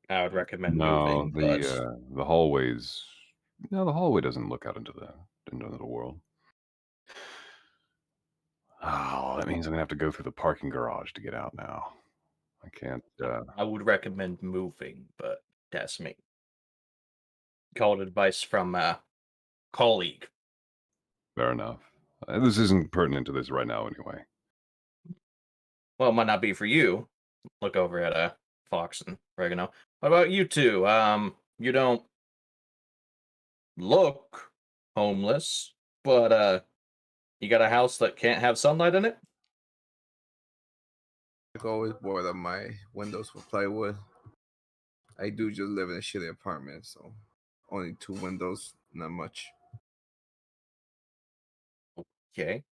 I would recommend No, moving, but the hallways. No, the hallway doesn't look out into the world. Oh, that means I'm gonna have to go through the parking garage to get out now. I can't. I would recommend moving, but that's me. Called advice from a colleague. Fair enough. This isn't pertinent to this right now, anyway. Well, it might not be for you. Look over at Fox and Oregano. What about you two? You don't look homeless, but you got a house that can't have sunlight in it? I always board up my windows with plywood. I do just live in a shitty apartment, so only 2 windows, not much. Okay.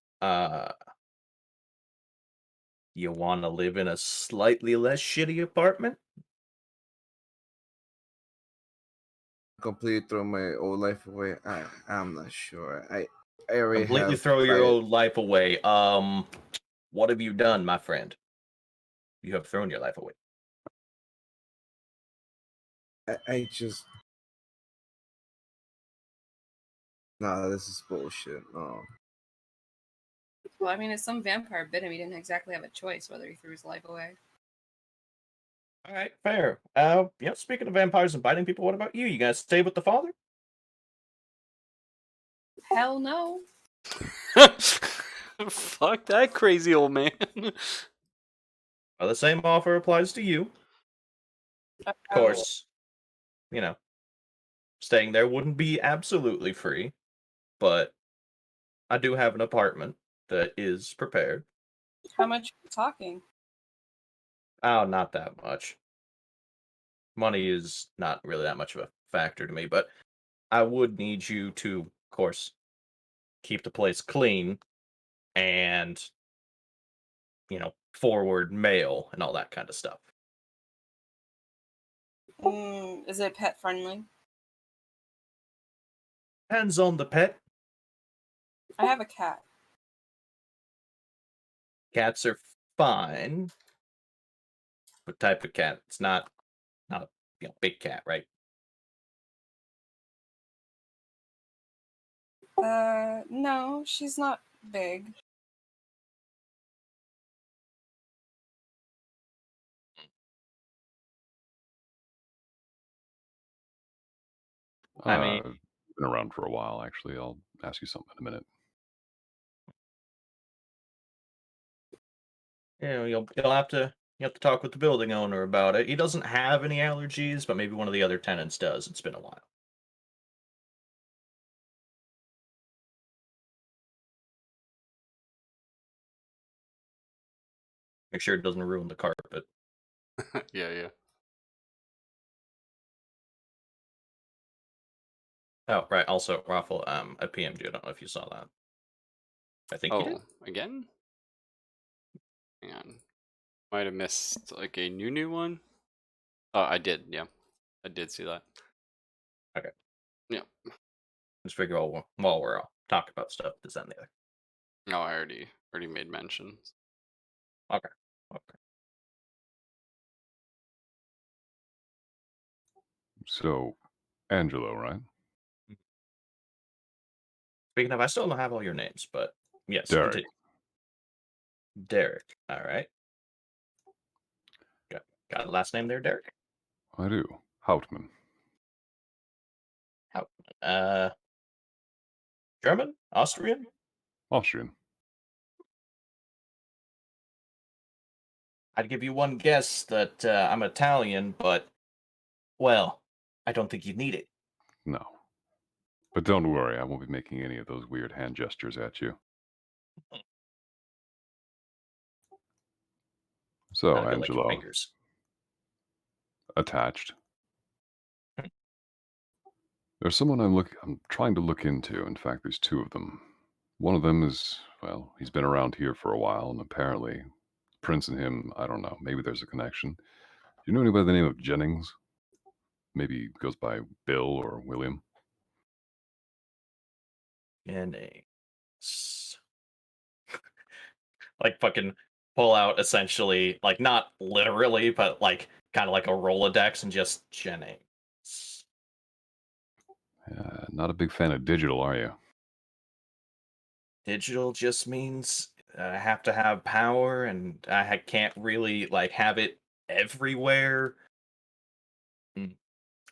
You want to live in a slightly less shitty apartment? Completely throw my old life away. I'm not sure. I already Completely have throw your tried- old life away. What have you done, my friend? You have thrown your life away. I just nah. This is bullshit. Well, I mean, if some vampire bit him, he didn't exactly have a choice whether he threw his life away. All right, fair. Speaking of vampires and biting people, what about you? You guys stay with the father? Hell no. Fuck that crazy old man. Well, the same offer applies to you. Of course, staying there wouldn't be absolutely free, but I do have an apartment that is prepared. How much are we talking? Oh, not that much. Money is not really that much of a factor to me, but I would need you to, of course, keep the place clean and, forward mail and all that kind of stuff. Is it pet friendly? Depends on the pet. I have a cat. Cats are fine. What type of cat? It's not a big cat, right? No, she's not big. I mean, been around for a while, actually. I'll ask you something in a minute. you'll have to talk with the building owner about it. He doesn't have any allergies, but maybe one of the other tenants does. It's been a while. Make sure it doesn't ruin the carpet. Yeah. Oh, right. Also, Raffle, I PM'd you. I don't know if you saw that. I think you did. Again? Hang on. Might have missed like a new one. Oh, I did. Yeah, I did see that. Okay. Yeah. Just figure out while we're talk about stuff this and the other. No, I already made mentions. Okay. So, Angelo, right? Speaking of, I still don't have all your names, but yes, Derek. continue. Derek. All right. Got a last name there, Derek? I do. Hauptmann. How? German? Austrian? Austrian. I'd give you one guess that I'm Italian, but, well, I don't think you'd need it. No. But don't worry, I won't be making any of those weird hand gestures at you. So, How do you like your Angelo, fingers? attached. There's someone I'm trying to look into. In fact, there's two of them. One of them is, well, he's been around here for a while, and apparently, Prince and him, I don't know, maybe there's a connection. Do you know anybody by the name of Jennings? Maybe goes by Bill or William. Jennings. Like fucking pull out essentially, like not literally, but like kind of like a Rolodex and just Jennings. Not a big fan of digital, are you? Digital just means I have to have power, and can't really like have it everywhere.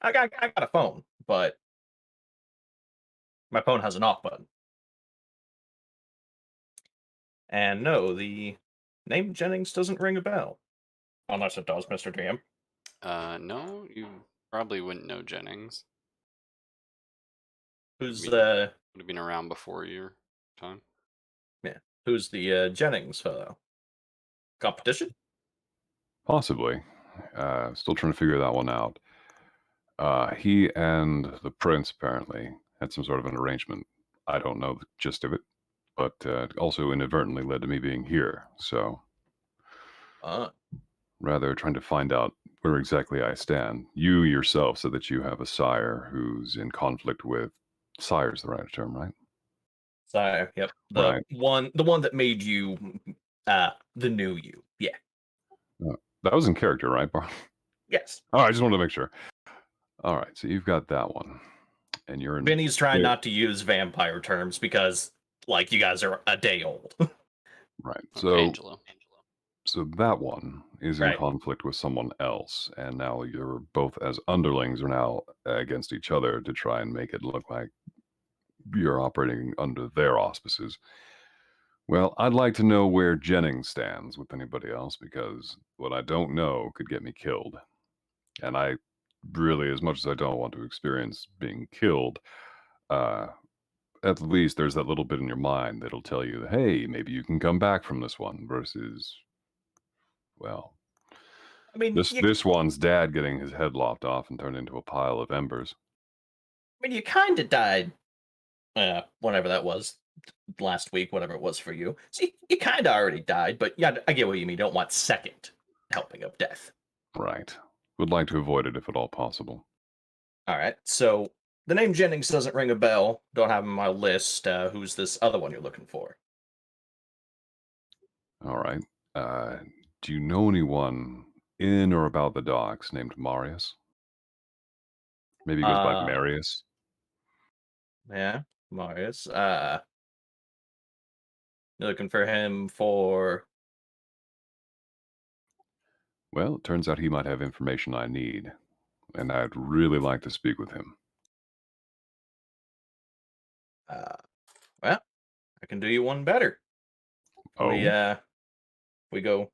I got a phone, but my phone has an off button. And no, the name Jennings doesn't ring a bell. Unless it does, Mr. DM. No, you probably wouldn't know Jennings. Who's would have been around before your time. Yeah. Who's the Jennings fellow? Competition? Possibly. Still trying to figure that one out. He and the prince apparently had some sort of an arrangement. I don't know the gist of it, but also inadvertently led to me being here. So, rather trying to find out where exactly I stand. You yourself said that you have a sire who's in conflict with. Sire's the right term, right? Sire, yep. Right. The one that made you the new you. Yeah. That was in character, right, Bar? Yes. Oh, I just wanted to make sure. All right, so you've got that one, and you're in. Vinny's trying not to use vampire terms because, like, you guys are a day old. Right. Okay, So that one is in conflict with someone else, and now you're both as underlings are now against each other to try and make it look like you're operating under their auspices. Well, I'd like to know where Jennings stands with anybody else, because what I don't know could get me killed. And I really, as much as I don't want to experience being killed, at least there's that little bit in your mind that'll tell you, hey, maybe you can come back from this one, versus, well, I mean, this one's dad getting his head lopped off and turned into a pile of embers. I mean, you kind of died, whenever that was, last week, whatever it was for you. So you kind of already died, but yeah, I get what you mean. You don't want second helping of death. Right. Would like to avoid it if at all possible. All right. So the name Jennings doesn't ring a bell. Don't have him on my list. Who's this other one you're looking for? All right. Do you know anyone in or about the docks named Marius? Maybe he goes by Marius. Yeah, Marius. You're looking for him for... Well, it turns out he might have information I need, and I'd really like to speak with him. Well, I can do you one better. Oh? We go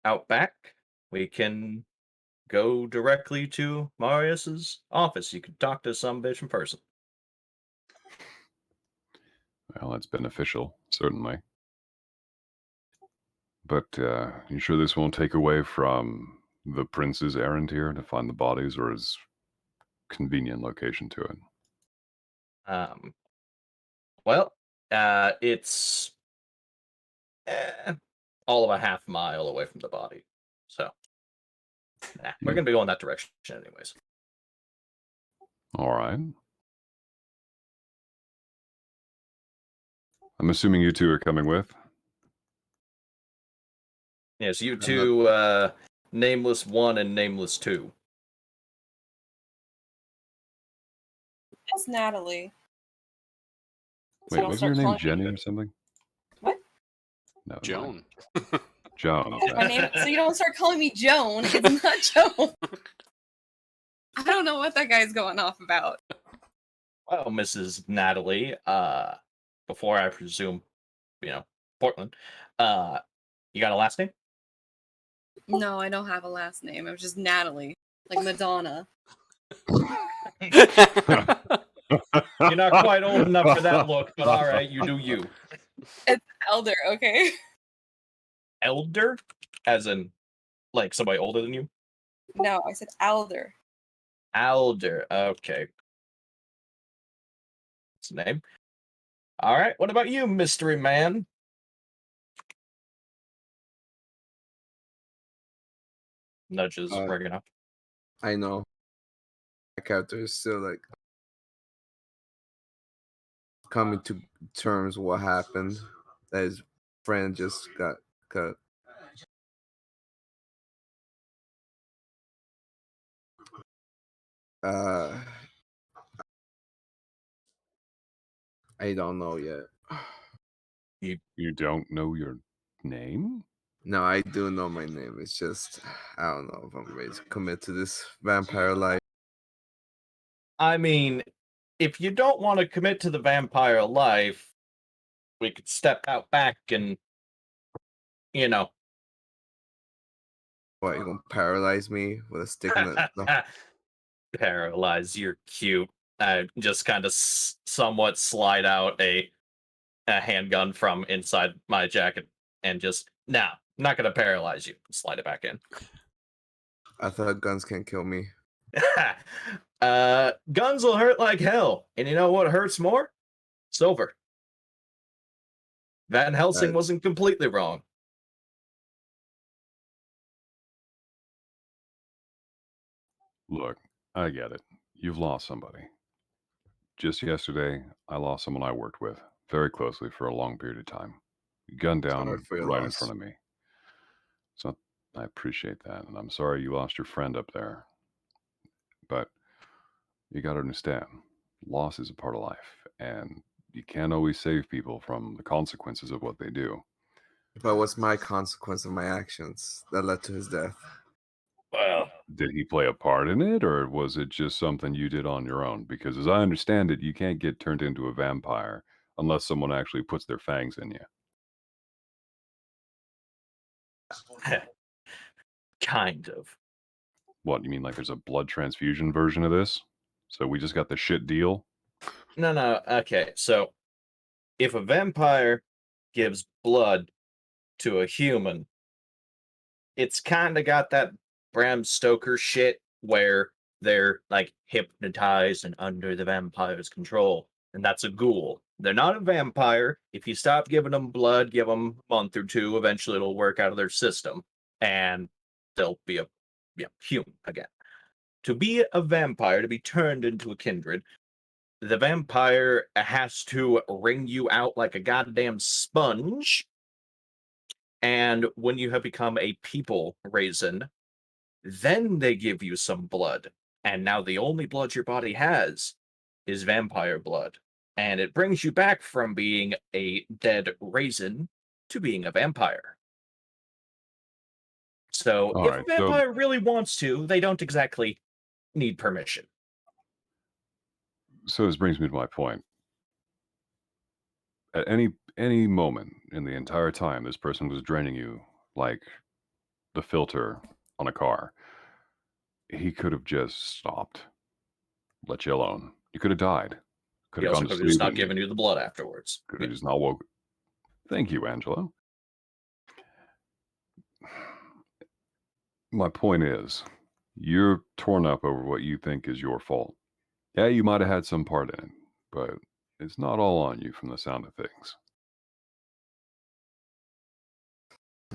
out back. We can go directly to Marius's office. You can talk to some bitch in person. Well, that's beneficial, certainly. But you sure this won't take away from the prince's errand here to find the bodies, or his convenient location to it? Well, it's all of a half mile away from the body. So, we're going to be going that direction anyways. All right. I'm assuming you two are coming with. Yes, you two, Nameless 1 and Nameless 2. That's Natalie. So Wait, don't wasn't her start name calling Jenny me. or something? What? No, Joan. Joan. That's my name. So you don't start calling me Joan. It's not Joan. I don't know what that guy's going off about. Well, Mrs. Natalie, before I presume, Portland, you got a last name? No, I don't have a last name. I'm just Natalie, like Madonna. You're not quite old enough for that look, but all right, you do you. It's Elder, okay? Elder? As in, like, somebody older than you? No, I said Elder. Alder, okay. That's the name. All right, what about you, mystery man? Nudges bringing up. I know. My character is still like coming to terms with what happened. That his friend just got cut. I don't know yet. You don't know your name? No, I do know my name. It's just I don't know if I'm ready to commit to this vampire life. I mean, if you don't want to commit to the vampire life, we could step out back and, What, you gonna paralyze me with a stick in the no. Paralyze, you're cute. I just kind of somewhat slide out a handgun from inside my jacket and just, nah, I'm not going to paralyze you. Slide it back in. I thought guns can't kill me. Guns will hurt like hell. And you know what hurts more? Silver. Van Helsing wasn't completely wrong. Look, I get it. You've lost somebody. Just yesterday, I lost someone I worked with very closely for a long period of time. Gunned Sorry down for your right in loss. front of me. So I appreciate that. And I'm sorry you lost your friend up there. But you got to understand, loss is a part of life. And you can't always save people from the consequences of what they do. But what's my consequence of my actions that led to his death? Well, Did he play a part in it, or was it just something you did on your own? Because as I understand it, you can't get turned into a vampire unless someone actually puts their fangs in you. kind of. What, you mean like there's a blood transfusion version of this? So we just got the shit deal? No, okay. So if a vampire gives blood to a human, it's kind of got that Bram Stoker shit where they're like hypnotized and under the vampire's control, and that's a ghoul. They're not a vampire. If you stop giving them blood, give them a month or two, eventually it'll work out of their system, and they'll be a human again. To be a vampire, to be turned into a kindred, the vampire has to wring you out like a goddamn sponge. And when you have become a people raisin, then they give you some blood. And now the only blood your body has is vampire blood. And it brings you back from being a dead raisin to being a vampire. So All if right, a vampire really wants to, they don't exactly need permission. So this brings me to my point. At any moment in the entire time this person was draining you like the filter on a car, he could have just stopped, let you alone. You could have died. Could He have also gone to could have just sleep not and given you the blood afterwards. could have just not woke. Thank you, Angela. My point is, you're torn up over what you think is your fault. Yeah, you might have had some part in it, but it's not all on you from the sound of things.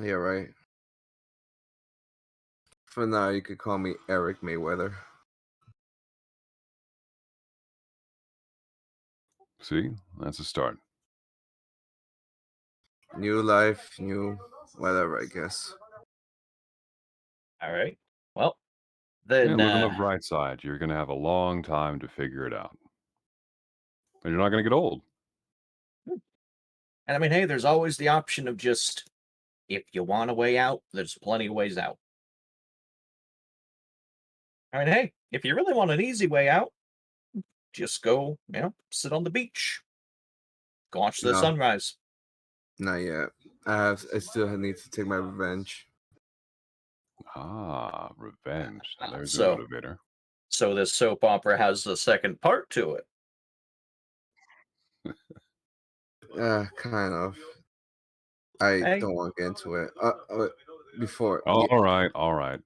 Yeah, right. For now, you could call me Eric Mayweather. See, that's a start. New life, new whatever, I guess. All right. Well, Yeah, then live on the bright side. You're going to have a long time to figure it out. And you're not going to get old. and I mean, hey, there's always the option of just if you want a way out, there's plenty of ways out. I mean, hey, if you really want an easy way out, just go, sit on the beach, go watch the No, sunrise. not yet. I still need to take my revenge. Ah, revenge. Now there's a So- motivator. So this soap opera has the second part to it. Kind of. I Hey. don't want to get into it. Before. Oh, all right.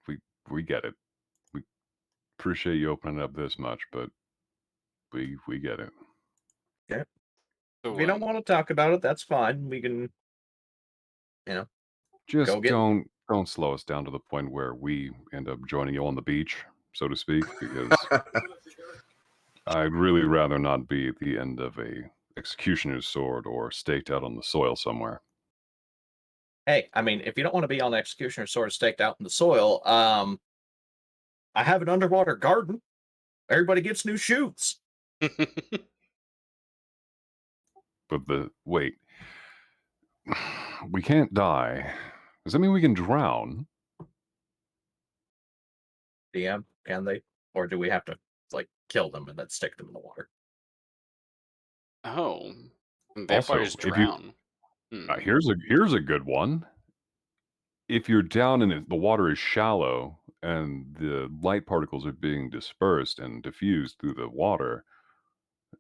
We get it. We appreciate you opening up this much, but we get it. So, If you don't want to talk about it, that's fine. We can, Just Go get- don't slow us down to the point where we end up joining you on the beach, so to speak, because I'd really rather not be at the end of a executioner's sword or staked out on the soil somewhere. hey, I mean, if you don't want to be on the executioner sword staked out in the soil, I have an underwater garden. Everybody gets new shoes. But wait, we can't die. Does that mean we can drown? DM, can they? Or do we have to, kill them and then stick them in the water? oh, Also, vampires if you- drown. Here's a good one. If you're down and the water is shallow and the light particles are being dispersed and diffused through the water,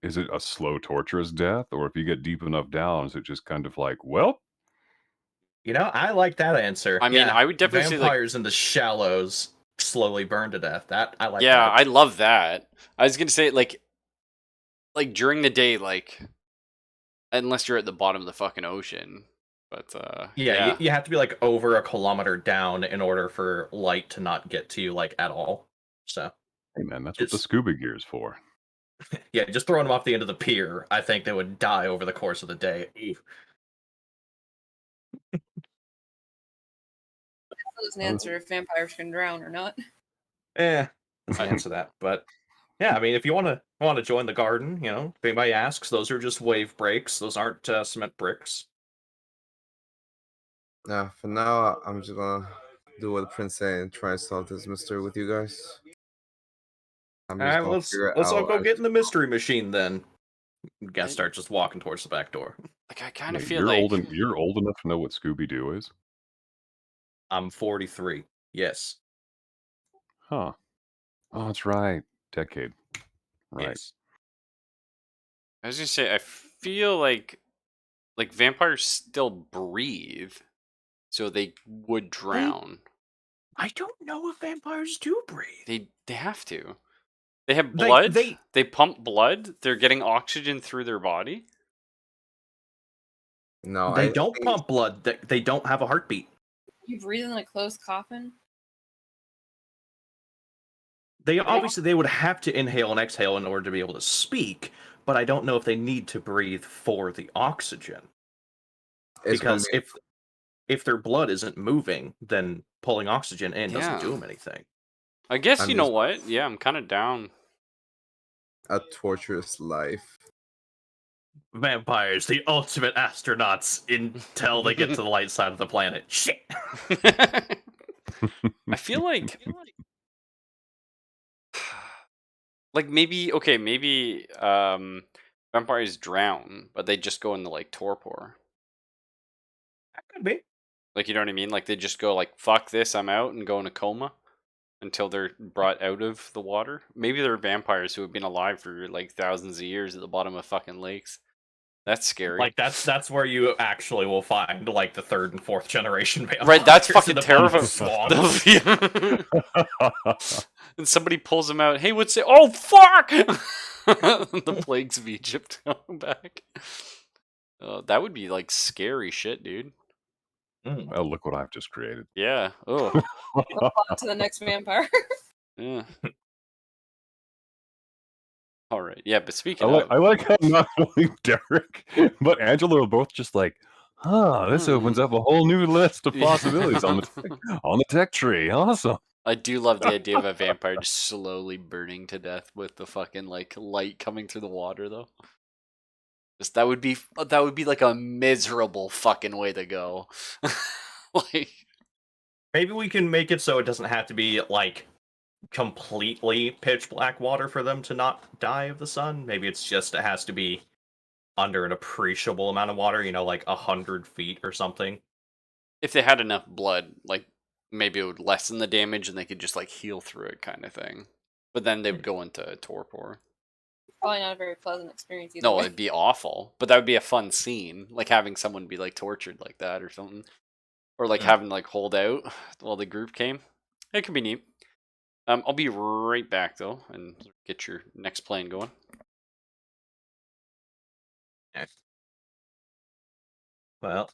is it a slow, torturous death? Or if you get deep enough down, is it just kind of like, well, I like that answer. I mean, I would definitely say, like- vampires in the shallows slowly burn to death. That I like. Yeah, that. I love that. I was gonna say like during the day, unless you're at the bottom of the fucking ocean. But Yeah, you have to be like over a kilometer down in order for light to not get to you at all. So hey man, that's what the It's- scuba gear's for. yeah, just throwing them off the end of the pier, I think they would die over the course of the day. Oof. Doesn't answer if vampires can drown or not. Doesn't answer that. But yeah, I mean, if you want to join the garden, if anybody asks, those are just wave breaks. Those aren't cement bricks. Nah, for now, I'm just gonna do what the prince said and try to solve this mystery with you guys. I'm All just right, gonna let's figure it all out go as- get in the mystery machine then. Guess start just walking towards the back door. I kind of Wait, feel you're like you're old enough to know what Scooby Doo is? I'm 43. Yes. Huh. Oh, that's right. Decade. Right. Yes. I was gonna say I feel like vampires still breathe, so they would drown. I don't know if vampires do breathe. They have to. They have They- blood. they- They pump blood. They're getting oxygen through their body. No, They I don't think- pump blood. They don't have a heartbeat. You breathe in a closed coffin? They obviously they would have to inhale and exhale in order to be able to speak, but I don't know if they need to breathe for the oxygen. it's gonna Because be if their blood isn't moving, then pulling oxygen in doesn't do Yeah. them anything. I guess I'm you know just- what? Yeah, I'm kind of down. a torturous life. Vampires, the ultimate astronauts until they get to the light side of the planet. Shit. I feel like maybe vampires drown, but they just go into torpor. That could be. You know what I mean? They just go fuck this, I'm out, and go in a coma until they're brought out of the water. Maybe they're vampires who have been alive for thousands of years at the bottom of fucking lakes. That's scary. That's where you actually will find the third and fourth generation vampires. Right, that's in fucking the bottom of terrifying. swamps. And somebody pulls them out. Hey, what's it? Oh, fuck! The plagues of Egypt come back. That would be scary shit, dude. Well, look what I've just created. Yeah. Oh. On to the next vampire. Yeah. All right. Yeah, but speaking I of, like how not only Derek but Angela are both just like, This opens up a whole new list of possibilities on the tech tree. Awesome. I do love the idea of a vampire just slowly burning to death with the fucking like light coming through the water, though. Just that would be like a miserable fucking way to go. Like, Maybe we can make it so it doesn't have to be like completely pitch black water for them to not die of the sun. Maybe it's just it has to be under an appreciable amount of water, like 100 feet or something. if they had enough blood, like maybe it would lessen the damage and they could just like heal through it, kind of thing. But then they would go into torpor. Probably not a very pleasant experience either No, way. it'd be awful. But that would be a fun scene, like having someone be like tortured like that or something, or like having like hold out while the group came. It could be neat. I'll be right back though, and get your next plan going. Well,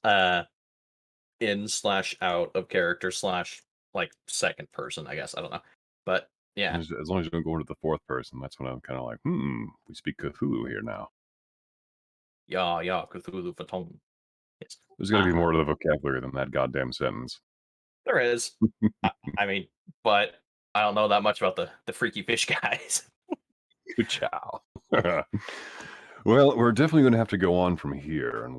in/out of character / like second person, I guess. I don't know. But yeah. As long as you don't go into the fourth person, that's when I'm kind of like, we speak Cthulhu here now. Yeah, Cthulhu Fatong. Yes. There's got to be more to the vocabulary than that goddamn sentence. There is. I mean, but I don't know that much about the freaky fish guys. Good chow. Well, we're definitely going to have to go on from here,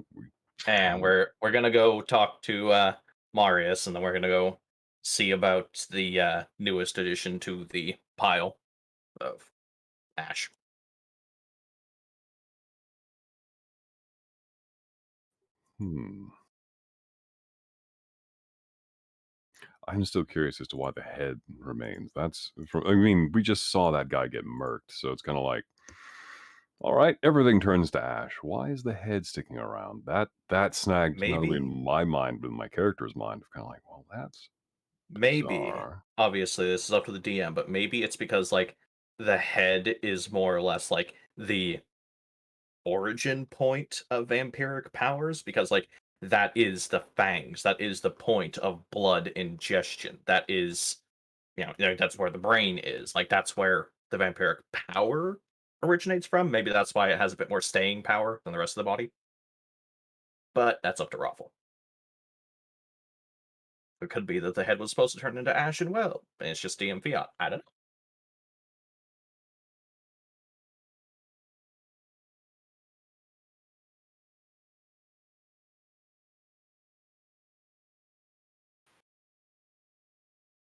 and we're gonna go talk to Marius, and then we're gonna go see about the newest addition to the pile of ash. I'm still curious as to why the head remains. I mean, we just saw that guy get murked, so it's kind of like, all right, everything turns to ash. Why is the head sticking around? That snagged not only in my mind, but in my character's mind. Kind of like, well, that's maybe bizarre. Obviously this is up to the DM, but maybe it's because like the head is more or less like the origin point of vampiric powers, because like that is the fangs, that is the point of blood ingestion, that is that's where the brain is, like that's where the vampiric power originates from. Maybe that's why it has a bit more staying power than the rest of the body, but that's up to Raffle. It could be that the head was supposed to turn into ash and well, and it's just DM fiat. I don't know.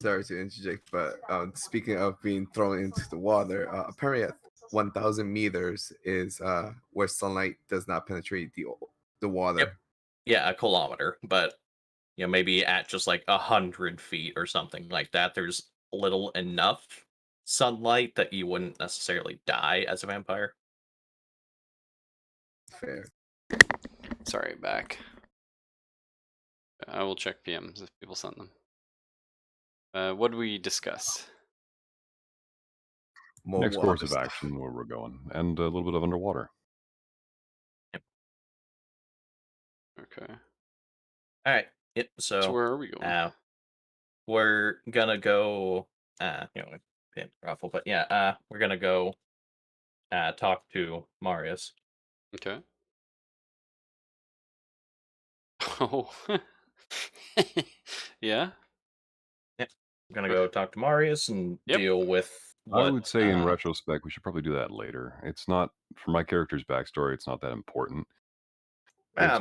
Sorry to interject, but speaking of being thrown into the water, apparently at 1,000 meters is where sunlight does not penetrate the water. Yep. Yeah, a kilometer, but maybe at just like 100 feet or something like that, there's little enough sunlight that you wouldn't necessarily die as a vampire. Fair. Sorry, back. I will check PMs if people sent them. What do we discuss? More Next course of stuff. action, where we're going, and a little bit of underwater. Yep. Okay. All right. Yep. So where are we going? We're gonna go. Pin Raffle, but yeah. We're gonna go. Talk to Marius. Okay. Oh. Yeah. Yep. I'm gonna go talk to Marius and deal with what I would say in retrospect, we should probably do that later. It's not, for my character's backstory, it's not that important. It's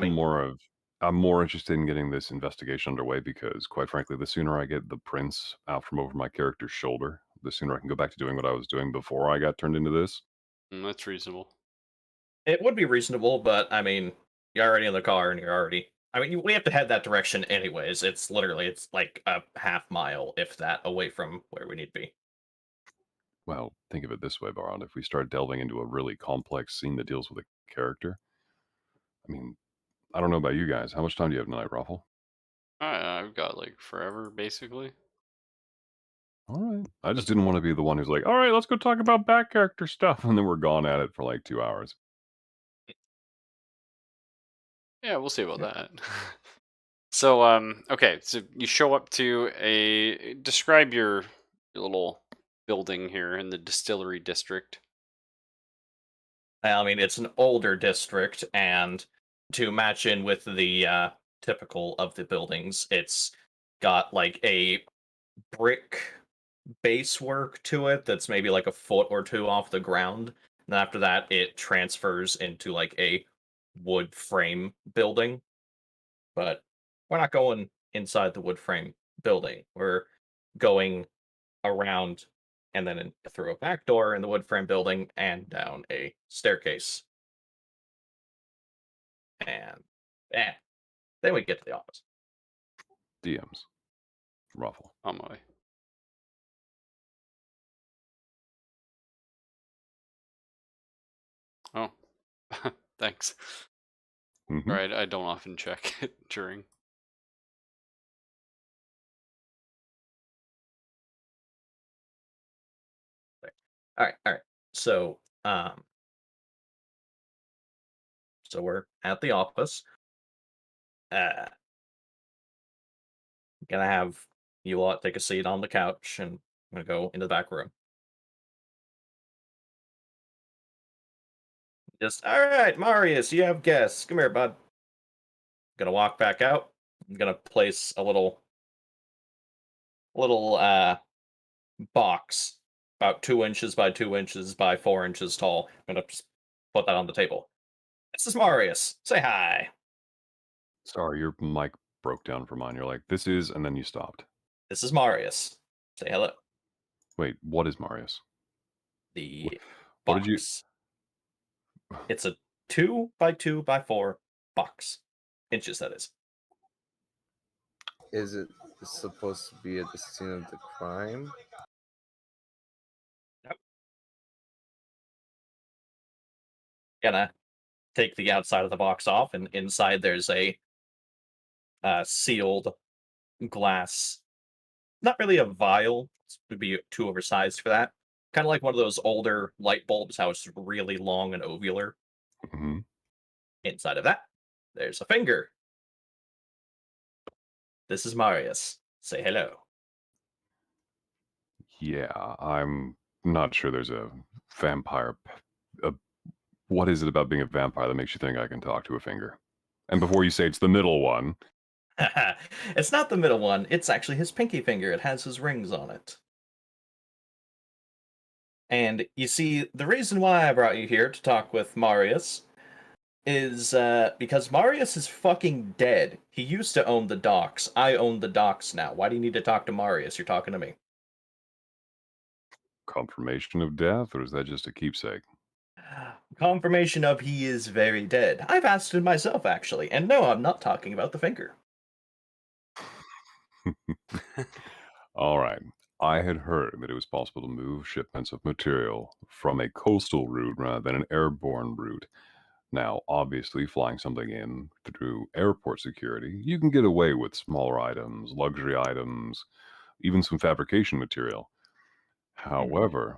I'm more interested in getting this investigation underway because, quite frankly, the sooner I get the prince out from over my character's shoulder, the sooner I can go back to doing what I was doing before I got turned into this. That's reasonable. It would be reasonable, but I mean, you're already in the car and you're already. I mean, we have to head that direction anyways. It's like a half mile, if that, away from where we need to be. Well, think of it this way, Baron. If we start delving into a really complex scene that deals with a character, I mean, I don't know about you guys. How much time do you have tonight, Raffle? I've got like forever, basically. All right. I just didn't want to be the one who's like, all right, let's go talk about back character stuff. And then we're gone at it for like 2 hours. Yeah, we'll see about that. So, okay. So you show up to describe your little building here in the distillery district. I mean, it's an older district, and to match in with the typical of the buildings, it's got like a brick base work to it that's maybe like a foot or two off the ground. And after that, it transfers into like a wood frame building. But we're not going inside the wood frame building. We're going around and then through a back door in the wood frame building and down a staircase. And then we get to the office. DMs. Ruffle. On my way. Oh, thanks. Mhm. Right, I don't often check it during. All right. So, so we're at the office. Gonna have you lot take a seat on the couch, and I'm gonna go into the back room. Just all right, Marius, you have guests. Come here, bud. Gonna walk back out. I'm gonna place a little box about 2 inches by 2 inches by 4 inches tall. I'm gonna just put that on the table. This is Marius. Say hi. Sorry, your mic broke down for mine. You're like, this is, and then you stopped. This is Marius. Say hello. Wait, what is Marius? The What did you? box. It's a 2 by 2 by 4 box. Inches, that is. Is it supposed to be at the scene of the crime? Gonna take the outside of the box off, and inside there's a sealed glass. Not really a vial. It would be too oversized for that. Kind of like one of those older light bulbs, how it's really long and ovular. Mhm. Inside of that, there's a finger. This is Marius. Say hello. Yeah, I'm not sure there's a vampire. What is it about being a vampire that makes you think I can talk to a finger? And before you say it's the middle one, It's not the middle one. It's actually his pinky finger. It has his rings on it. And you see, the reason why I brought you here to talk with Marius is because Marius is fucking dead. He used to own the docks. I own the docks now. Why do you need to talk to Marius? You're talking to me. confirmation of death, or is that just a keepsake? Confirmation of he is very dead. I've asked it myself, actually. And no, I'm not talking about the finger. All right. I had heard that it was possible to move shipments of material from a coastal route rather than an airborne route. Now, obviously, flying something in through airport security, you can get away with smaller items, luxury items, even some fabrication material. However,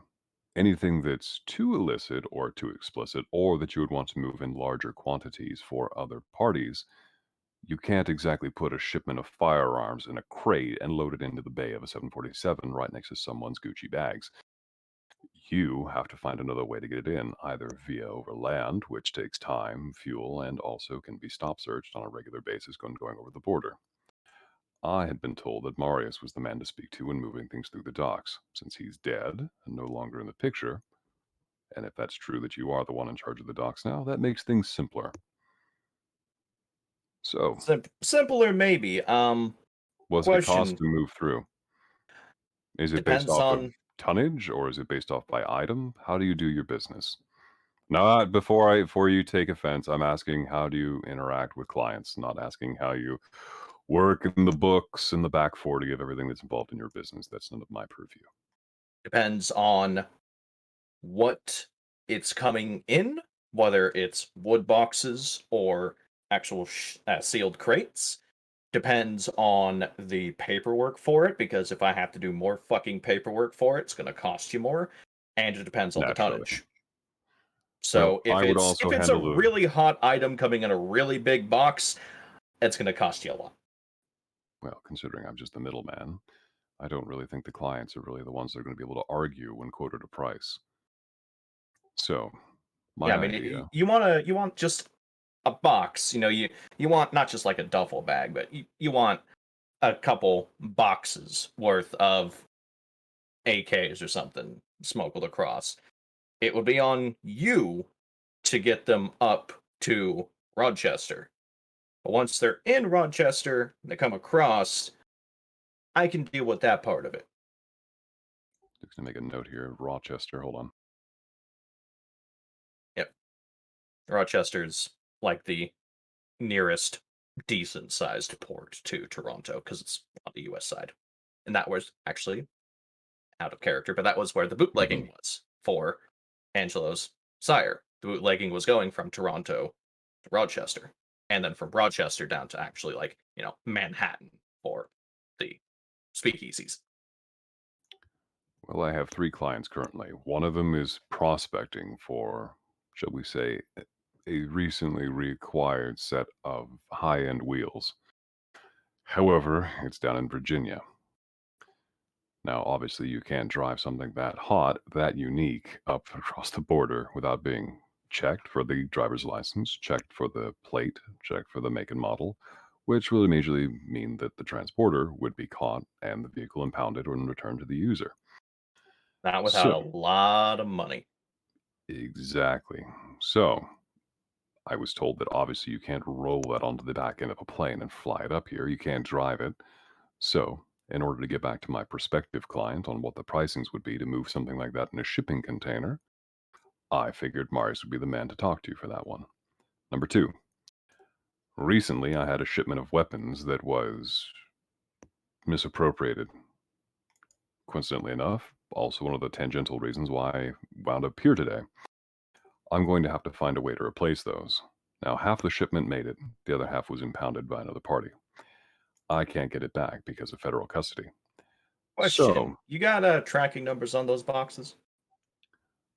anything that's too illicit or too explicit, or that you would want to move in larger quantities for other parties, you can't exactly put a shipment of firearms in a crate and load it into the bay of a 747 right next to someone's Gucci bags. You have to find another way to get it in, either via over land, which takes time, fuel, and also can be stop searched on a regular basis when going over the border. I had been told that Marius was the man to speak to when moving things through the docks, since he's dead and no longer in the picture. And if that's true that you are the one in charge of the docks now, that makes things simpler. So, Simpler, maybe. what's it cost Question to move through? Is it based depends off of on. tonnage or is it based off by item? How do you do your business? Not before you take offense, I'm asking how do you interact with clients, not asking how you work in the books and the back 40 of everything that's involved in your business. That's none of my purview. Depends on what it's coming in, whether it's wood boxes or actual sealed crates. Depends on the paperwork for it, because if I have to do more fucking paperwork for it, it's going to cost you more, and it depends on the Naturally. tonnage. Well, So I if would it's also if it's a handle the really hot item coming in a really big box, it's going to cost you a lot. well, considering I'm just the middleman, I don't really think the clients are really the ones that are going to be able to argue when quoted a price. So, my Yeah, I mean, idea, you want just a box. You want not just like a duffel bag, but you want a couple boxes worth of AKs or something smuggled across. It would be on you to get them up to Rochester. But once they're in Rochester, they come across, I can deal with that part of it. Just gonna make a note here. Rochester. Hold on. Yep. Rochester's like the nearest decent sized port to Toronto because it's on the US side. And that was actually out of character, but that was where the bootlegging was for Angelo's sire. The bootlegging was going from Toronto to Rochester, and then from Rochester down to actually Manhattan for the speakeasies. Well, I have 3 clients currently. One of them is prospecting for, shall we say, a recently reacquired set of high-end wheels. However, it's down in Virginia. Now, obviously, you can't drive something that hot, that unique, up across the border without being checked for the driver's license, checked for the plate, checked for the make and model, which will immediately mean that the transporter would be caught and the vehicle impounded and returned to the user. Not without So, a lot of money. exactly. So, I was told that obviously you can't roll that onto the back end of a plane and fly it up here. You can't drive it. So, in order to get back to my prospective client on what the pricings would be to move something like that in a shipping container, I figured Marius would be the man to talk to for that one. Number 2, recently I had a shipment of weapons that was misappropriated. Coincidentally enough, also one of the tangential reasons why I wound up here today. I'm going to have to find a way to replace those. Now, half the shipment made it, the other half was impounded by another party. I can't get it back because of federal custody. Question: So, you got tracking numbers on those boxes?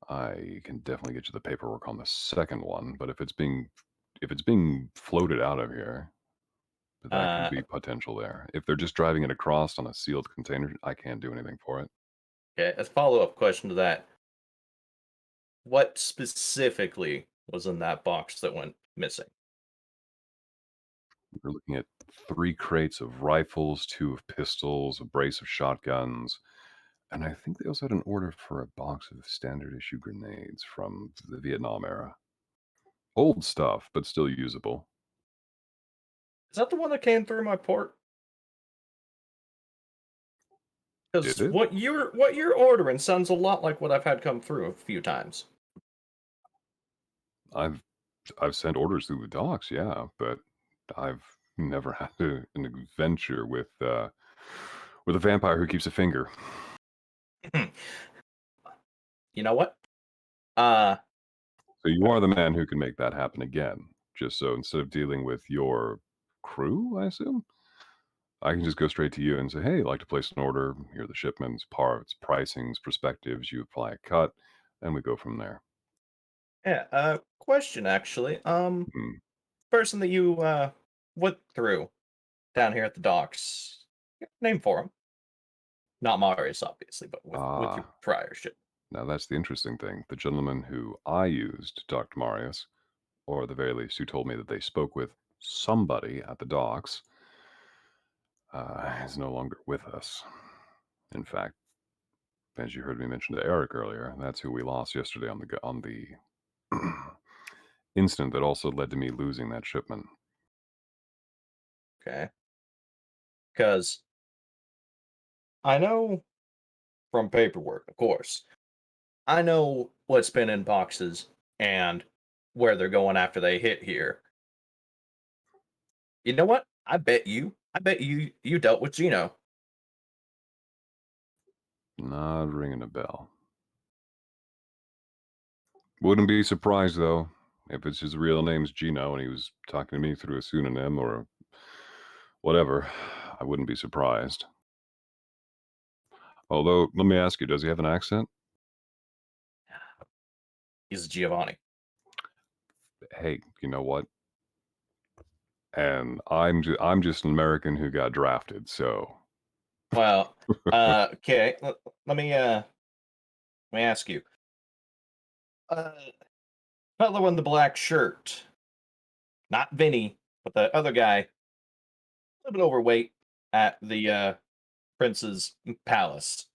I can definitely get you the paperwork on the second one, but if it's being floated out of here, that could be potential there. If they're just driving it across on a sealed container, I can't do anything for it. Okay, a follow-up question to that. What specifically was in that box that went missing? We're looking at 3 crates of rifles, 2 of pistols, a brace of shotguns, and I think they also had an order for a box of standard issue grenades from the Vietnam era. Old stuff, but still usable. Is that the one that came through my port? Did Because it? what you're ordering sounds a lot like what I've had come through a few times. I've sent orders through the docks, yeah, but I've never had an adventure with a vampire who keeps a finger. You know what? So you are the man who can make that happen again. Just so instead of dealing with your crew, I assume, I can just go straight to you and say, "Hey, I'd like to place an order. Here are the shipments, parts, pricings, perspectives. You apply a cut, and we go from there." Yeah. Question actually. Hmm. Person that you went through down here at the docks. Name for him. Not Marius, obviously, but with your Ah, prior ship. now that's the interesting thing. The gentleman who I used to talk to Marius, or at the very least, who told me that they spoke with somebody at the docks, is no longer with us. In fact, as you heard me mention to Eric earlier, that's who we lost yesterday on the incident that also led to me losing that shipment. Okay. Because I know from paperwork, of course. I know what's been in boxes and where they're going after they hit here. You know what? I bet you dealt with Gino. Not ringing a bell. Wouldn't be surprised though if it's his real name's Gino and he was talking to me through a pseudonym or whatever. I wouldn't be surprised. Although, let me ask you, does he have an accent? He's Giovanni. Hey, you know what? And I'm just an American who got drafted, so Well, okay. Let me ask you. Uh, fellow in the black shirt. not Vinny, but the other guy, a little bit overweight, at the prince's palace.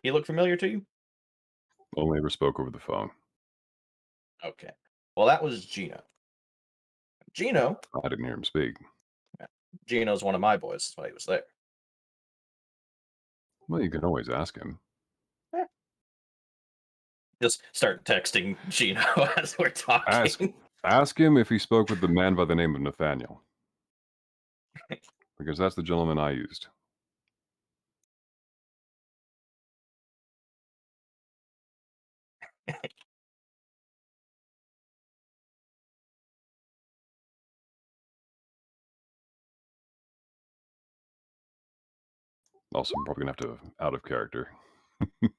He look familiar to you? Only ever spoke over the phone. Okay. Well, that was Gino. Gino. I didn't hear him speak. Gino's one of my boys. That's why he was there. Well, you can always ask him. Just start texting Gino as we're talking. Ask him if he spoke with the man by the name of Nathaniel. Because that's the gentleman I used. Also, I'm probably going to have to out of character. I'm going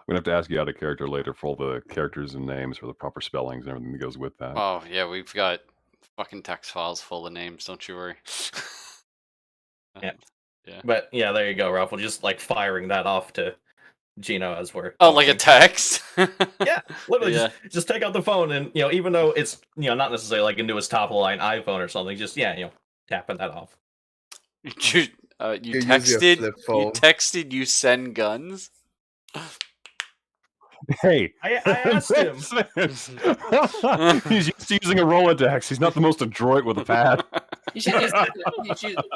to have to ask you out of character later for all the characters and names, for the proper spellings and everything that goes with that. Oh, yeah, we've got fucking text files full of names, don't you worry. Yeah. Yeah. But yeah, there you go, Ralph. We're just like firing that off to Gino as we're Oh, like a talking. text? Yeah, literally Yeah. just take out the phone and, even though it's, not necessarily like into his top of the line iPhone or something, just, tapping that off. You You're using a texted, flip phone. you send guns? Hey, I asked him. He's used to using a Rolodex. He's not the most adroit with a pad. You should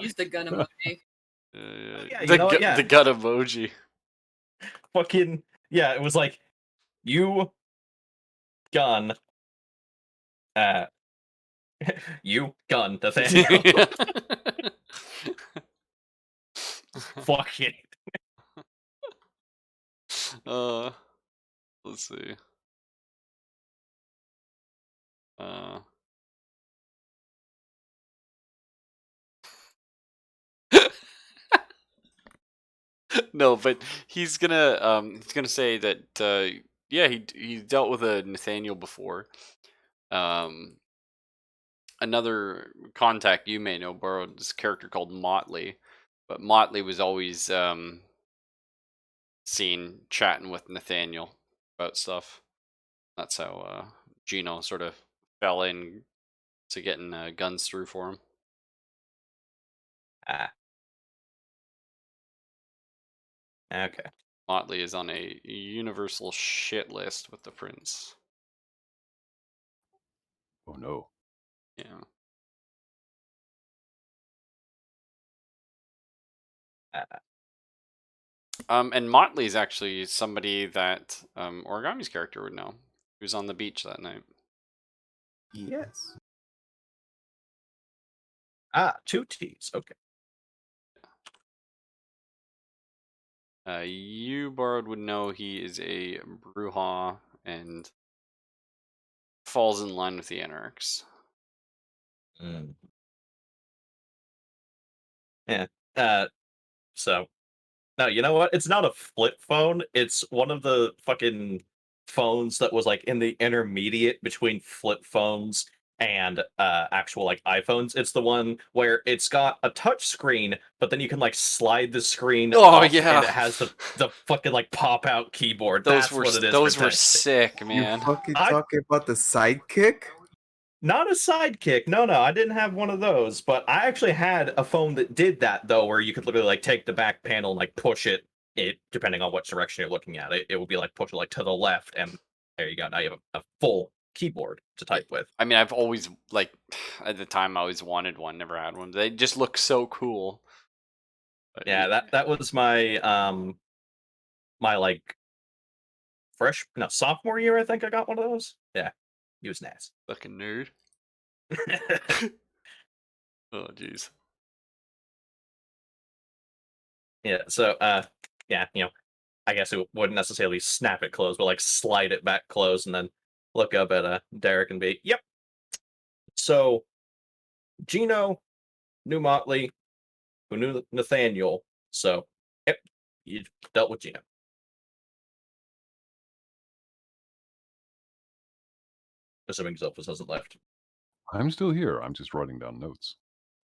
use the gun emoji. Yeah, you know what? Yeah. The gun emoji. Fucking, yeah, it was like, you gun, you gun, Nathaniel. Fuck it. Let's see. No, but he's gonna say that yeah, he dealt with a Nathaniel before. Another contact you may know borrowed this character called Motley, but Motley was always seen chatting with Nathaniel about stuff. That's how Gino sort of fell in to getting guns through for him. Okay. Motley is on a universal shit list with the prince. Oh no. Yeah. And Motley is actually somebody that Origami's character would know. He was on the beach that night. Yes. 2 T's. Okay. You, Borrowed, would know he is a Bruja and falls in line with the Anarchs. Yeah. So, no, you know what? It's not a flip phone. It's one of the fucking phones that was like in the intermediate between flip phones and actual like iPhones. It's the one where it's got a touch screen, but then you can like slide the screen off, yeah. and it has the fucking like pop out keyboard. Those That's what it is. Those were sick, man. You fucking talking about the sidekick? Not a sidekick. No, I didn't have one of those. But I actually had a phone that did that though, where you could literally like take the back panel and like push it. It depending on what direction you're looking at, it would be like push it like to the left, and there you go. Now you have a full keyboard to type with. I mean, I've always like at the time I always wanted one, never had one. They just look so cool. But yeah, that was my my like sophomore year. I think I got one of those. Yeah, he was nice. Fucking nerd. Oh jeez. Yeah. So yeah, I guess it wouldn't necessarily snap it closed, but like slide it back closed and then look up at Derek and be, yep. So Gino knew Motley, who knew Nathaniel. So yep, you dealt with Gino. Assuming Zilphus hasn't left. I'm still here. I'm just writing down notes.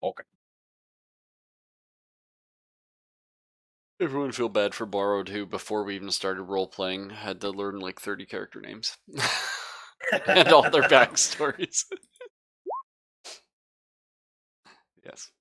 Okay. Everyone feel bad for Borrowed, who before we even started role playing had to learn like 30 character names and all their backstories. Yes.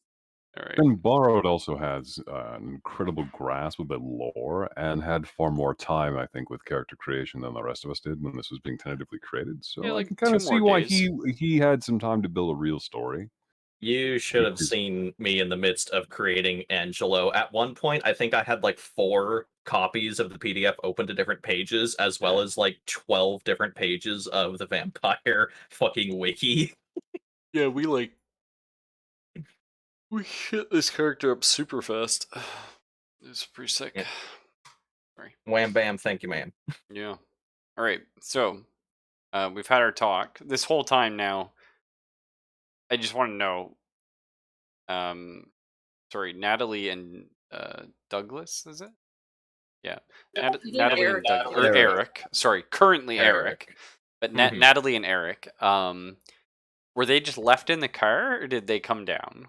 All right. And Borrowed also has an incredible grasp of the lore and had far more time, I think, with character creation than the rest of us did when this was being tentatively created. So Yeah, I like can kind 2 of see more why days. he had some time to build a real story. You should have Because- seen me in the midst of creating Angelo. At one point, I think I had like 4 copies of the PDF open to different pages, as well Yeah. as like 12 different pages of the vampire fucking wiki. Yeah, we hit this character up super fast. It's pretty sick. Yeah. Sorry. Wham bam, thank you, ma'am. Yeah. All right. So, we've had our talk. This whole time now, I just want to know. Sorry, Natalie and Douglas, is it? Yeah. You did Natalie Eric. and Doug or Eric. Eric. Sorry, currently Eric. But Mhm. Natalie and Eric. Were they just left in the car, or did they come down?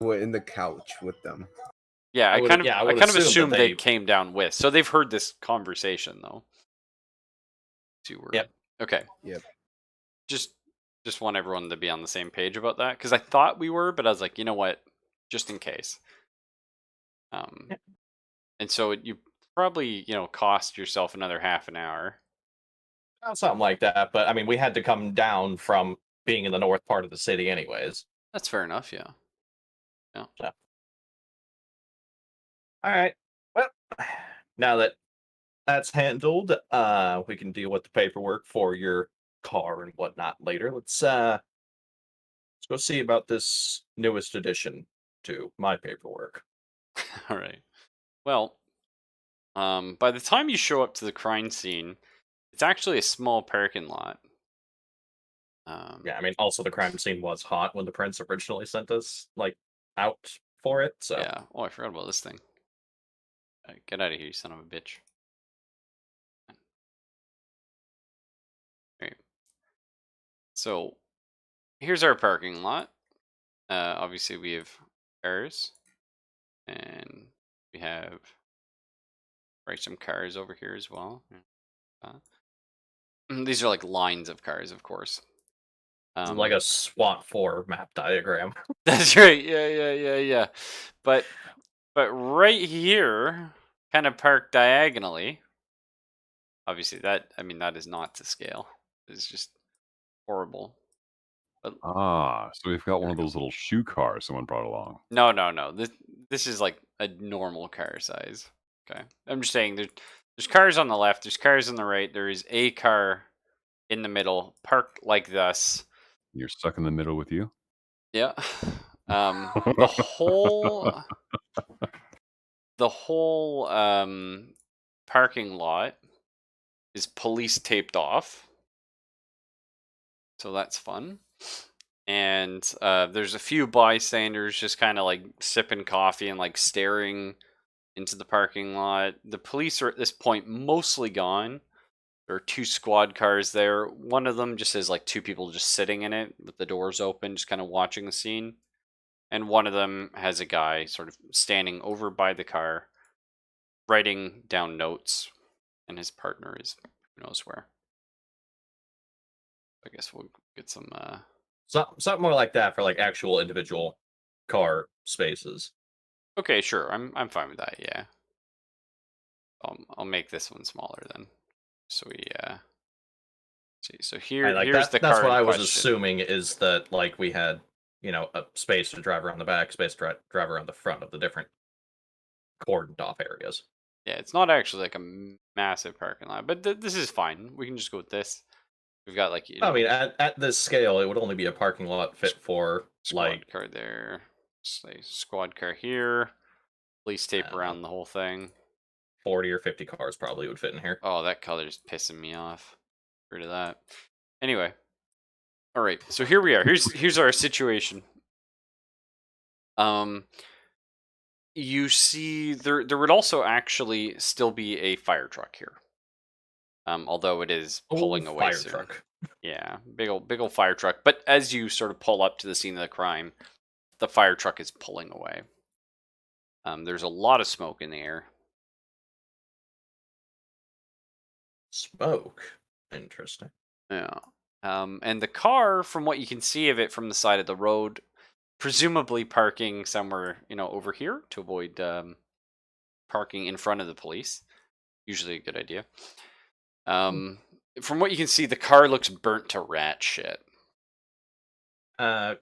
We're in the couch with them. Yeah, I I would- kind of, yeah, I I would kind of assume that assumed they they- came down with. So they've heard this conversation though. Yep. Okay. Yep. Just want everyone to be on the same page about that, because I thought we were, but I was like, you know what, just in case. Yep. And so you probably cost yourself another half an hour. Something like that. But I mean, we had to come down from being in the north part of the city, anyways. That's fair enough. Yeah. All right. Well, now that that's handled, we can deal with the paperwork for your car and whatnot later. Let's go see about this newest addition to my paperwork. All right. Well, by the time you show up to the crime scene, it's actually a small parking lot. Yeah, I mean, also the crime scene was hot when the prince originally sent us like out for it. So Yeah. Oh, I forgot about this thing. Get out of here, you son of a bitch. All right. So here's our parking lot. Obviously, we have cars, and we have some cars over here as well. These are like lines of cars, of course. like a SWAT 4 map diagram. That's right. Yeah. But right here, kind of parked diagonally. Obviously, that is not to scale. It's just horrible. But so we've got one of those little shoe cars someone brought along. no. This is like a normal car size. Okay, I'm just saying there's cars on the left, there's cars on the right. There is a car in the middle, parked like this. You're stuck in the middle with you. Yeah. The whole parking lot is police taped off, so that's fun. And there's a few bystanders just kind of like sipping coffee and like staring into the parking lot. The police are at this point mostly gone. There are 2 squad cars there. One of them just has like 2 people just sitting in it with the doors open, just kind of watching the scene. And one of them has a guy sort of standing over by the car, writing down notes, and his partner is who knows where. I guess we'll get some. Something more like that for like actual individual car spaces. Okay, sure. I'm fine with that. Yeah. I'll make this one smaller then. So we see. So here's the car. That's what in I was question. assuming, is that like we had a space to drive around the back, space to drive around the front of the different cordoned off areas. Yeah, it's not actually like a massive parking lot, but this is fine. We can just go with this. We've got like I mean, at this scale, it would only be a parking lot fit for squad like car there, say squad car here, police tape around the whole thing. 40 or 50 cars probably would fit in here. Oh, that color's pissing me off. Get rid of that. Anyway, all right. So here we are. Here's our situation. You see, there would also actually still be a fire truck here. Although it is pulling away fire soon. truck. Yeah, big old fire truck. But as you sort of pull up to the scene of the crime, the fire truck is pulling away. There's a lot of smoke in the air. Smoke. Interesting. Yeah. And the car, from what you can see of it from the side of the road, presumably parking somewhere, over here to avoid parking in front of the police. Usually a good idea. From what you can see, the car looks burnt to rat shit.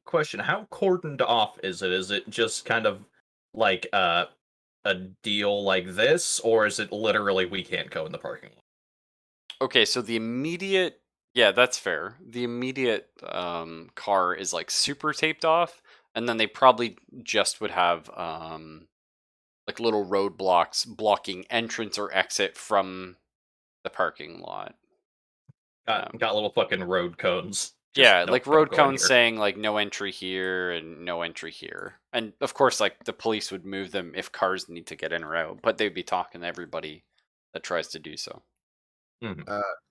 Question: how cordoned off is it? Is it just kind of like a deal like this, or is it literally we can't go in the parking lot? Okay, so the immediate, yeah, that's fair. The immediate car is like super taped off, and then they probably just would have like little roadblocks blocking entrance or exit from the parking lot. Got little fucking road cones. Yeah, Nope, like don't road go in cones here. saying like no entry here and no entry here. And of course, like the police would move them if cars need to get in or out, but they'd be talking to everybody that tries to do so.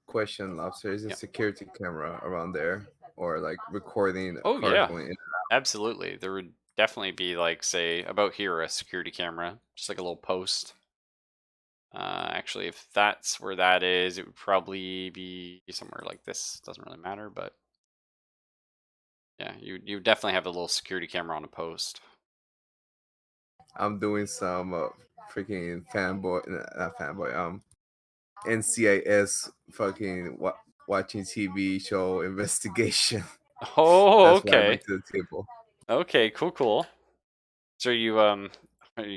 Question, Lobster: is a Yeah. security camera around there, or like recording Oh cars yeah, going in? absolutely. There would definitely be like, say, about here a security camera, just like a little post. Actually, if that's where that is, it would probably be somewhere like this. Doesn't really matter, but yeah, you definitely have a little security camera on a post. I'm doing some freaking fanboy, not fanboy, NCIS fucking watching TV show investigation. Oh, That's what I bring okay. to the table. Okay, cool. So are you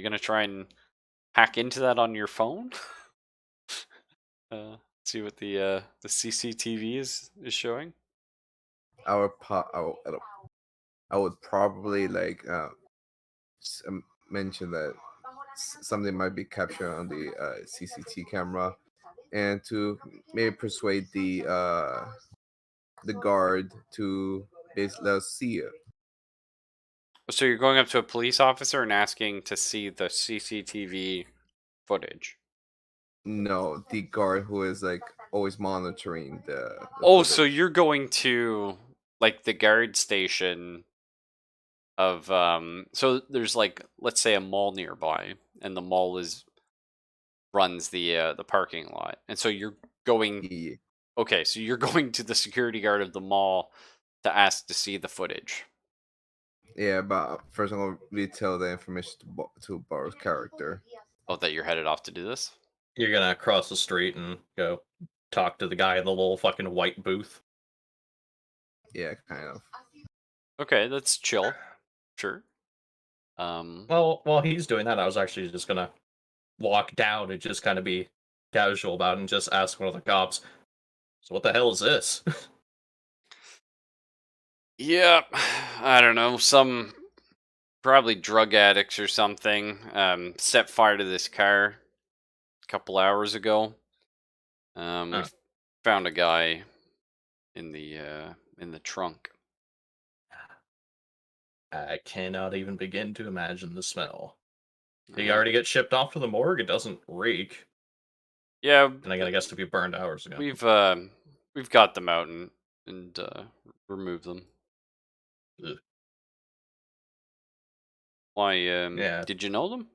gonna try and hack into that on your phone? See what the CCTV is showing. I would probably like mention that something might be captured on the CCTV camera, and to maybe persuade the guard to basically let us see it. So you're going up to a police officer and asking to see the CCTV footage. No, the guard who is like always monitoring the Oh, so footage. you're going to like the guard station of so there's like, let's say, a mall nearby, and the mall runs the parking lot. And so you're going Yeah. okay, so you're going to the security guard of the mall to ask to see the footage. Yeah, but first I'm gonna retell the information to Bar's character. Oh, that you're headed off to do this? You're gonna cross the street and go talk to the guy in the little fucking white booth. Yeah, kind of. Okay, that's chill. Sure. Well, while he's doing that, I was actually just gonna walk down and just kind of be casual about it and just ask one of the cops, so what the hell is this? Yeah, I don't know. Some probably drug addicts or something set fire to this car a couple hours ago. We Huh. found a guy in the trunk. I cannot even begin to imagine the smell. Did he Uh, already get shipped off to the morgue? It doesn't reek. yeah, And I guess to be burned hours ago. we've got them out and removed them. Ugh. Why? Yeah. Did you know them?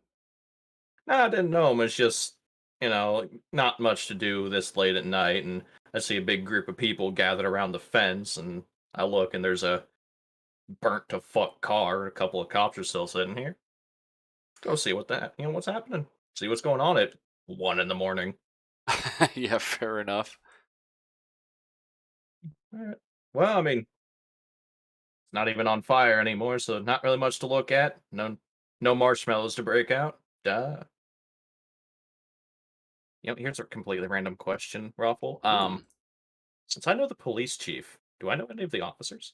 No, I didn't know him. It's just, not much to do this late at night, and I see a big group of people gathered around the fence, and I look, and there's a burnt to fuck car, and a couple of cops are still sitting here. Go see what's happening. See what's going on at 1 in the morning. Yeah, fair enough. Alright. Well, I mean, it's not even on fire anymore, so not really much to look at. No marshmallows to break out. Duh. Here's a completely random question, Raffle. Since I know the police chief, do I know any of the officers?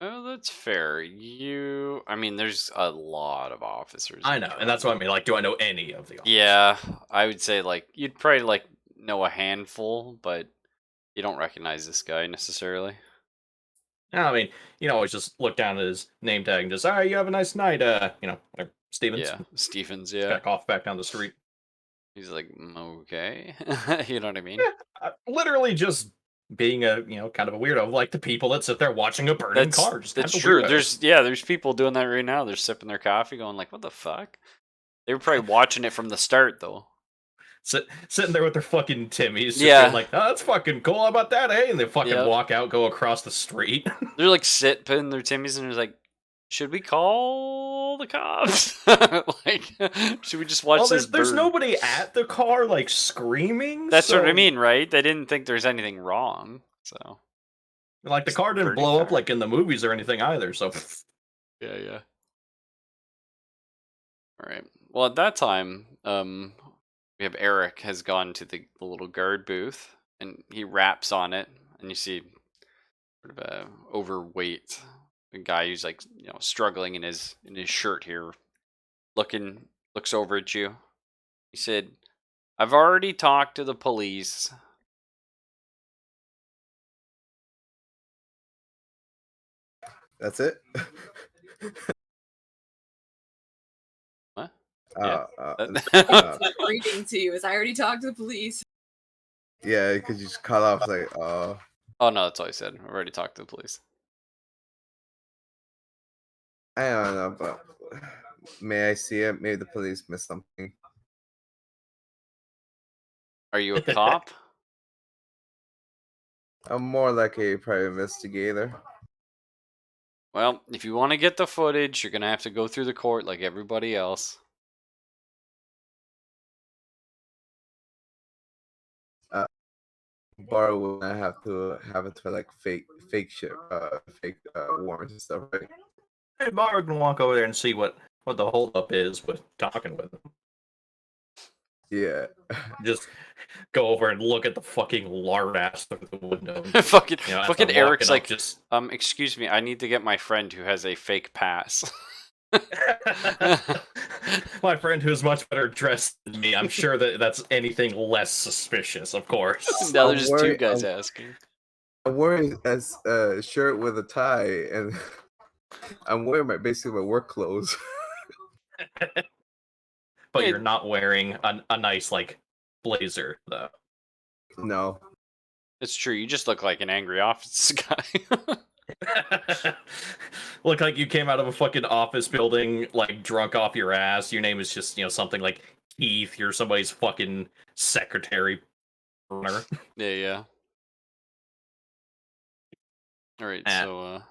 Oh, that's fair. I mean, there's a lot of officers I in know, and that's what I Toronto. mean. Like, do I know any of the officers? Yeah, I would say like you'd probably like know a handful, but you don't recognize this guy necessarily. Yeah, I mean, always just look down at his name tag and just, all right, you have a nice night, like Stevens. Yeah, Stephens. Just Yeah, gotta cough back down the street. he's like, okay, you know what I mean? Yeah, literally just being a, kind of a weirdo, like the people that sit there watching a burning car. Just That's kind of true. weirdos. There's people doing that right now. They're sipping their coffee, going like, what the fuck? They were probably watching it from the start though. Sitting there with their fucking Timmies, just Yeah. being like, oh, that's fucking cool. How about that, eh? And they fucking Yep. walk out, go across the street. They're like sipping their Timmies, and they're like, should we call the cops? Like, should we just watch this there's bird? nobody at the car, like, screaming. That's what I so, mean, right? They didn't think there's anything wrong, so. Like, the Just car didn't birdie blow up car. like in the movies or anything either, so... Yeah. Alright. Well, at that time, we have Eric has gone to the little guard booth, and he raps on it, and you see sort of a overweight guy who's like, struggling in his shirt here, looks over at you. He said, "I've already talked to the police." That's it. What? Uh, Reading to you is I already talked to the police. yeah, because you just cut off like, Oh no, that's all I said. I've already talked to the police. I don't know, but may I see it? Maybe the police missed something. Are you a cop? I'm more like a private investigator. Well, if you want to get the footage, you're gonna have to go through the court like everybody else. Bar will not have to have it for like fake shit, fake warrants and stuff, right? Hey, Bar can walk over there and see what the holdup is with talking with him. Yeah. Just go over and look at the fucking lard ass through the window. fucking as fucking they're Eric's walking like, up, just excuse me, I need to get my friend who has a fake pass. my friend who's much better dressed than me. I'm sure that's anything less suspicious, of course. Now I'm there's two worried- guys I'm- asking. I'm wearing a shirt with a tie, and I'm wearing basically my work clothes. But Hey. you're not wearing a nice, like, blazer, though. No. It's true. You just look like an angry office guy. Look like you came out of a fucking office building, like, drunk off your ass. Your name is just, something like Keith. You're somebody's fucking secretary. Yeah. All right, so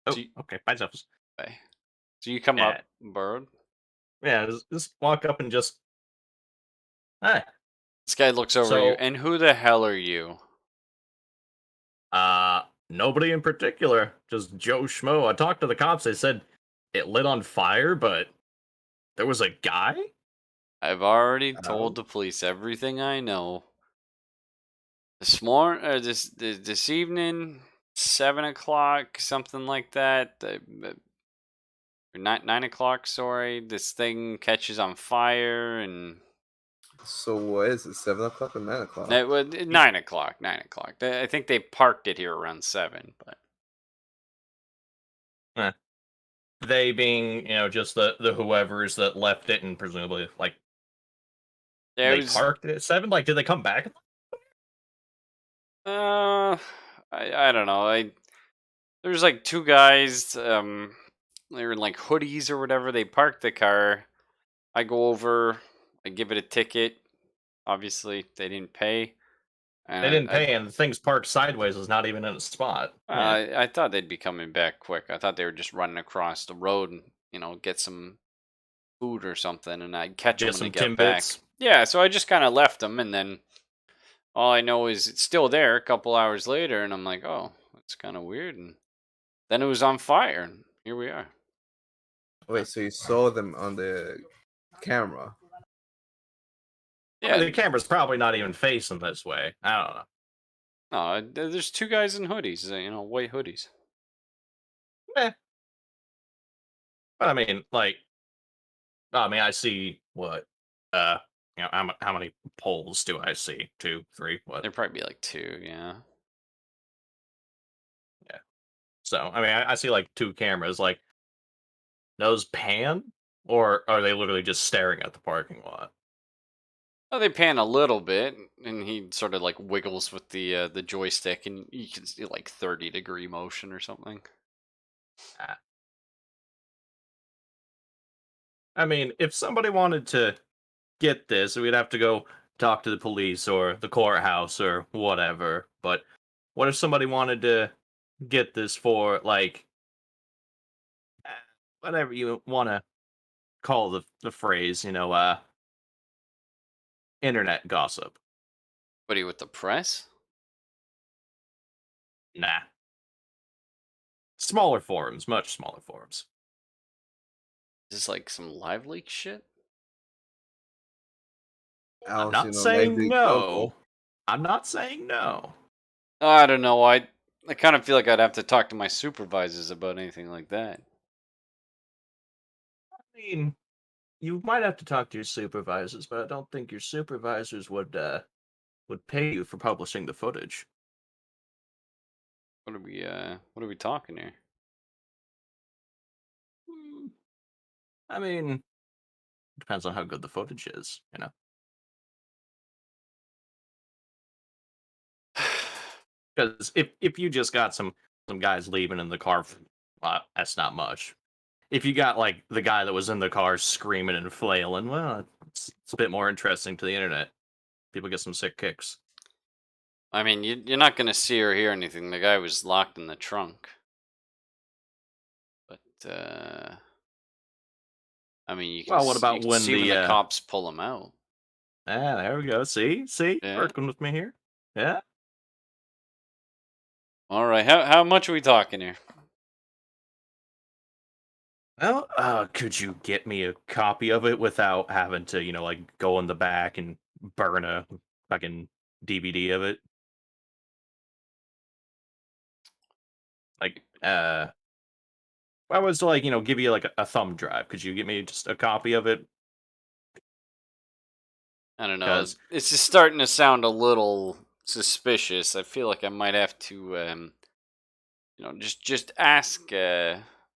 Okay, bye, Zephyrus. bye. So you come up, Burrowed. Yeah, just walk up and just... Hi. This guy looks over you, and who the hell are you? Nobody in particular. Just Joe Schmo. I talked to the cops. They said it lit on fire, but there was a guy? I've already told the police everything I know. This evening, 7 o'clock, something like that. 9 o'clock, sorry. This thing catches on fire, and So what is it? 7 o'clock or 9 o'clock? 9 o'clock. 9 o'clock. I think they parked it here around 7, but They being, just the whoever's that left it, and presumably, like, they parked it at 7? Like, did they come back? I don't know. There's like two guys. They were in like hoodies or whatever. They parked the car. I go over. I give it a ticket. Obviously, they didn't pay. They didn't pay, and the thing's parked sideways. Is not even in a spot. I thought they'd be coming back quick. I thought they were just running across the road and get some food or something, and I'd catch them when they get back. Yeah, so I just kind of left them, and then all I know is it's still there a couple hours later, and I'm like, oh, that's kind of weird. And then it was on fire, and here we are. Wait, so you saw them on the camera? Yeah, the camera's probably not even facing this way. I don't know. No, there's two guys in hoodies, white hoodies. But I mean, I see what, how many poles do I see? 2, 3, what? There'd probably be like 2, yeah. Yeah. So, I mean, I see like 2 cameras. Like, those pan, or are they literally just staring at the parking lot? Oh, they pan a little bit, and he sort of like wiggles with the joystick, and you can see like 30-degree motion or something. I mean, if somebody wanted to get this, we'd have to go talk to the police or the courthouse or whatever. But what if somebody wanted to get this for, like, whatever you want to call the phrase, internet gossip. What are you with the press? Nah. Smaller forums, much smaller forums. Is this like some live leak shit? I'm Else, not like saying the no. I'm not saying no. I don't know. I kind of feel like I'd have to talk to my supervisors about anything like that. I mean, you might have to talk to your supervisors, but I don't think your supervisors would pay you for publishing the footage. What are we talking here? Hmm, I mean, depends on how good the footage is, Because if you just got some guys leaving in the car, that's not much. If you got like the guy that was in the car screaming and flailing, well, it's a bit more interesting to the internet. People get some sick kicks. I mean, you're not gonna see or hear anything. The guy was locked in the trunk. But I mean, you can Well, what about you can when see when the cops pull him out. there we go. See, Yeah. working with me here. Yeah. All right. How much are we talking here? Well, could you get me a copy of it without having to, like go in the back and burn a fucking DVD of it? Like, I was to, like, give you like a thumb drive. Could you get me just a copy of it? I don't know. 'Cause- It's just starting to sound a little suspicious. I feel like I might have to, just ask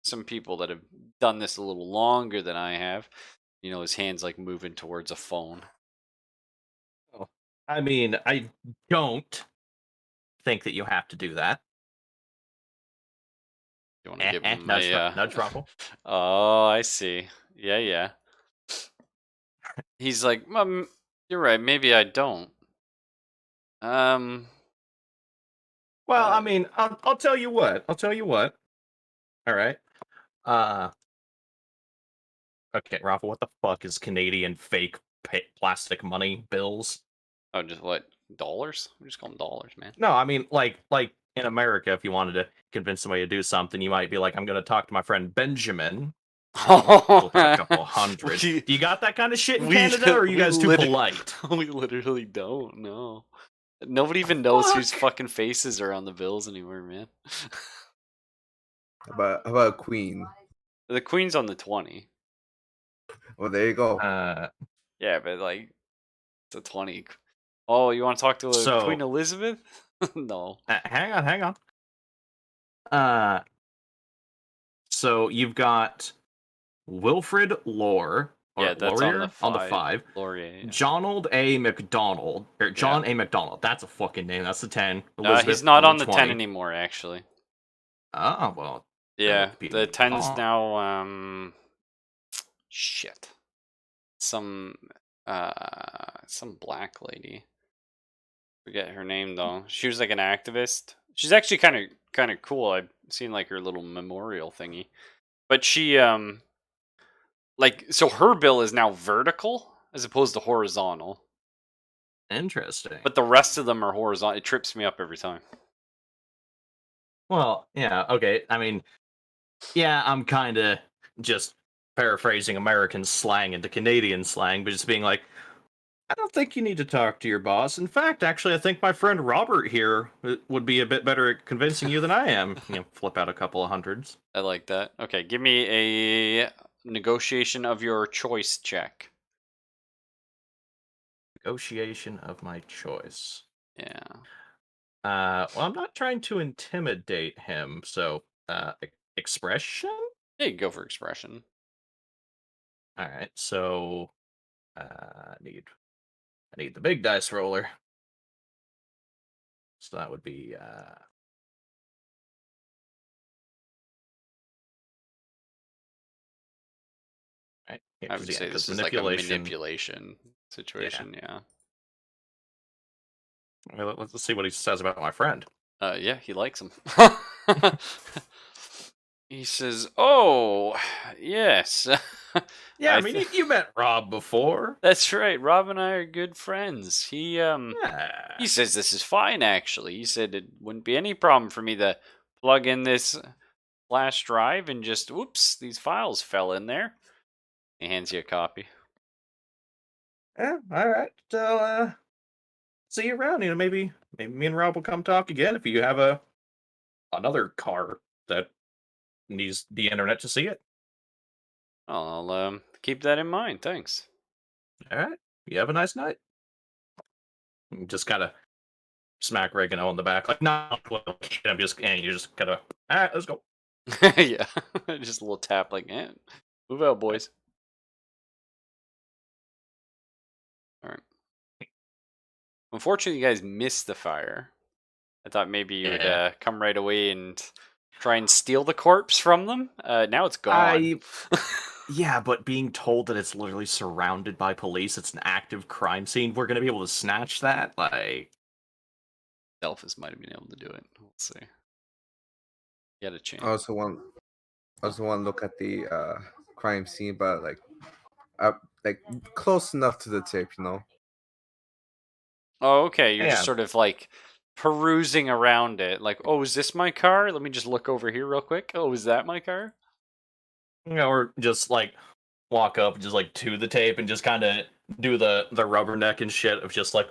some people that have done this a little longer than I have. His hands like moving towards a phone. Oh, I mean, I don't think that you have to do that. You want to give him Nudge, a nudge, Ruffle. Oh, I see. Yeah. He's like, you're right. Maybe I don't. Well, I mean, I'll tell you what. All right. Okay, Ruffle. What the fuck is Canadian fake plastic money bills? Oh, just what? Dollars? We just call them dollars, man. No, I mean, like in America, if you wanted to convince somebody to do something, you might be like, I'm going to talk to my friend Benjamin. We'll pay a couple hundred. Do you got that kind of shit in Canada, or are you guys too polite? We literally don't know. Nobody even knows whose fucking faces are on the bills anymore, man. How about a queen? The Queen's on the 20. Well, there you go. Yeah, but like, it's a 20. Oh, you want to talk to Queen Elizabeth? No. Hang on. So you've got Wilfrid Laurier, Yeah, that's Laurier on the 5. Laurier. Yeah. John A. McDonald. A. McDonald. That's a fucking name. That's the 10. He's not on the 10 anymore, actually. Oh, well. Yeah, the 10's now, shit. Some black lady. Forget her name though. She was like an activist. She's actually kind of cool. I've seen like her little memorial thingy. But she so her bill is now vertical as opposed to horizontal. Interesting. But the rest of them are horizontal. It trips me up every time. Well, yeah, okay. I mean, yeah, I'm kind of just paraphrasing American slang into Canadian slang, but just being like, I don't think you need to talk to your boss. In fact, actually, I think my friend Robert here would be a bit better at convincing you than I am. Flip out a couple of hundreds. I like that. Okay, give me a negotiation of your choice check. Negotiation of my choice. Yeah. Well, I'm not trying to intimidate him, so expression? Yeah, you can go for expression. All right, so I need the big dice roller. So that would be right. I would say this is like a manipulation situation. Yeah. Well, let's see what he says about my friend. Yeah, he likes him. He says, "Oh, yes." Yeah, I mean, you met Rob before. That's right. Rob and I are good friends. He Yeah. says this is fine. Actually, he said it wouldn't be any problem for me to plug in this flash drive and just whoops, these files fell in there. He hands you a copy. Yeah, all right. So, see you around. You know, maybe me and Rob will come talk again if you have another car that needs the internet to see it. I'll keep that in mind. Thanks. All right. You have a nice night. Just kind of smack Reagan on the back, like, no, I'm just, and you just kind of, all right, let's go. Yeah, just a little tap, like, eh, move out, boys. All right. Unfortunately, you guys missed the fire. I thought maybe you would come right away and try and steal the corpse from them. Now it's gone. Yeah, but being told that it's literally surrounded by police, it's an active crime scene, we're gonna be able to snatch that? Like, Delphus might have been able to do it. We'll see. You had a chance. I also want to look at the crime scene, but like close enough to the tip, you know. Oh, okay. You're just Yeah. sort of like perusing around it. Like, oh, is this my car? Let me just look over here real quick. Oh, is that my car? you know, or just like walk up just like to the tape and just kind of do the rubberneck and shit of just like,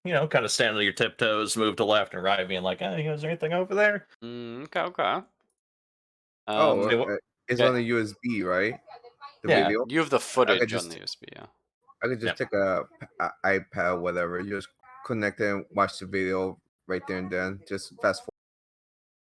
you know, kind of stand on your tiptoes, move to left and right, being like, hey, is there anything over there? Okay. It's okay. on the USB, right? The Yeah. video. You have the footage on the USB, yeah. I could just take a iPad, whatever. You just connect it and watch the video right there and then. Just fast